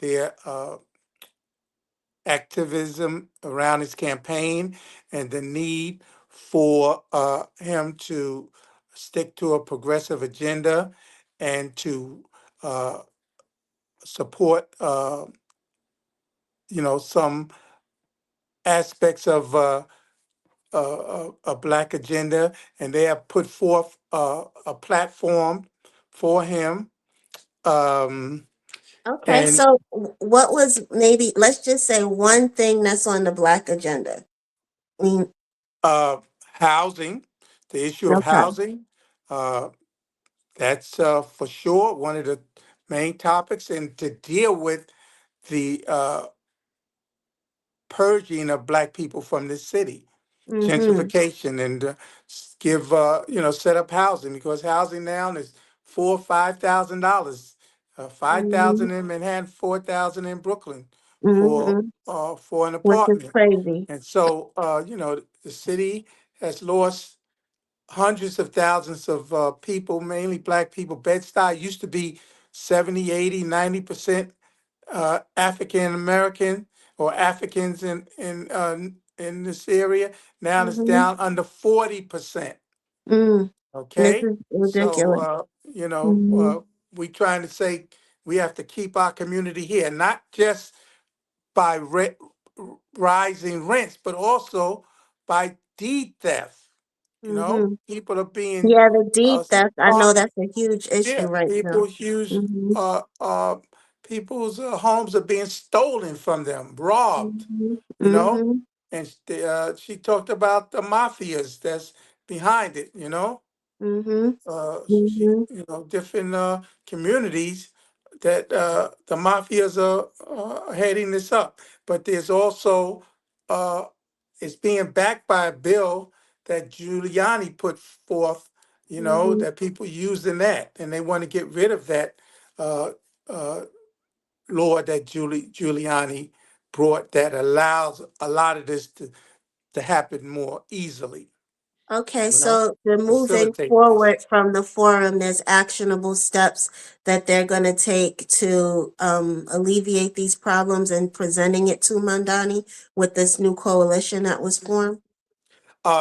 their activism around his campaign and the need for him to stick to a progressive agenda and to uh, support, some aspects of a black agenda, and they have put forth a platform for him. Um, Okay, and so what was maybe, let's just say one thing that's on the Black agenda? I mean, uh, housing, the issue of okay. housing, uh, that's for sure one of the main topics, and to deal with the purging of black people from this city, Mm-hmm. gentrification, and give set up housing, because housing now is $4,000 or $5,000, Mm-hmm. 5,000 in Manhattan, 4,000 in Brooklyn Mm-hmm. for an Which is apartment. crazy. And so the city has lost hundreds of thousands of people, mainly black people. Bed-Stuy used to be 70, 80, 90% African American or Africans in this area. Now it's Mm-hmm. down under 40%. Mm. This Okay, is so ridiculous. Mm-hmm. we trying to say we have to keep our community here, not just by rising rents, but also by deed theft. Mm-hmm. People are being Yeah, the deed uh, theft. I know part that's a huge issue yeah, right now. people's huge Mm-hmm. people's homes are being stolen from them, robbed. Mm-hmm. You know, Mm-hmm. and she talked about the mafias that's behind it. Mm-hmm. She Mm-hmm. different communities that the mafias are heading this up, but there's also uh, it's being backed by a bill that Giuliani put forth you know, Mhm. that people using that, and they want to get rid of that uh, uh, law that Giuliani brought that allows a lot of this to happen more easily, Okay, you know, so they're moving facilitate this. forward from the forum. There's actionable steps that they're going to take to alleviate these problems and presenting it to Mandani with this new coalition that was formed.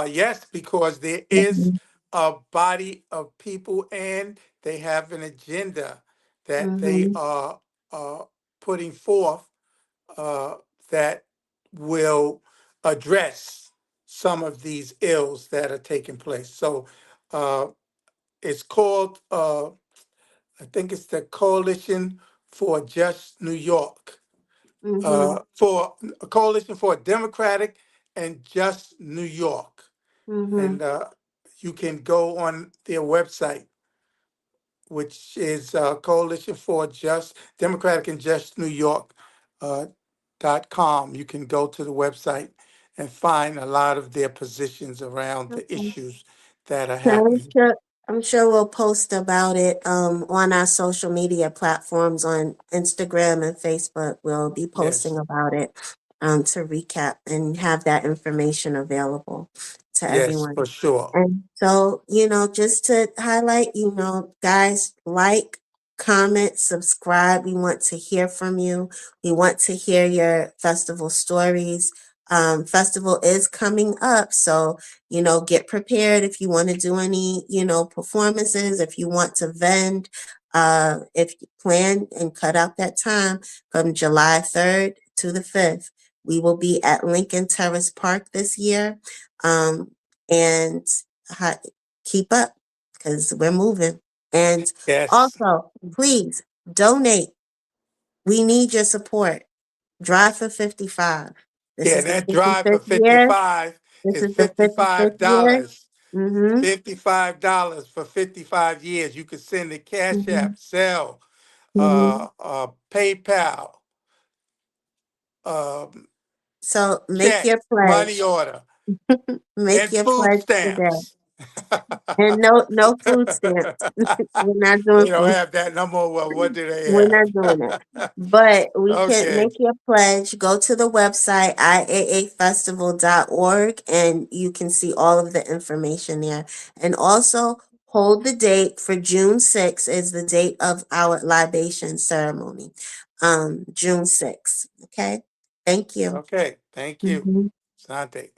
Yes, because there is Mhm. a body of people and they have an agenda that they Mhm. are putting forth uh, that will address some of these ills that are taking place. So uh, it's called, I think it's the Coalition for Just New York, Mhm. for a Coalition for a Democratic and Just New York. And Mhm. you can go on their website, which is Coalition for Just Democratic and Just New York .com. You can go to the website and find a lot of their positions around the Okay. issues that are So happening. I'm sure we'll post about it on our social media platforms on Instagram and Facebook. We'll be posting Yes, about it to recap and have that information available to yes, everyone. for sure. And so, just to highlight, guys, like, comment, subscribe. We want to hear from you. We want to hear your festival stories. Festival is coming up, so get prepared if you want to do any, performances, if you want to vend, if you plan and cut out that time from July 3rd to the 5th. We will be at Lincoln Terrace Park this year. And keep up because we're moving. And Yes. also, please donate. We need your support. Drive for 55. This Yeah, is the that drive for 55th year. 55 This is is the 55th year. $55. Mm-hmm. $55 for 55 years. You can send it Cash Mm-hmm. App, Zelle, Mm-hmm. PayPal, um, So make check, your money pledge. order, Make and your food pledge today. stamps. And no food stamps. We're not doing They don't food. have that no more. Well, what do they We're have? not doing it. But we can Okay. make your pledge. Go to the website, iaafestival.org, and you can see all of the information there. And also hold the date for June 6th is the date of our libation ceremony. June 6th. Okay. Thank you. Okay. Thank you, Mhm. Sante.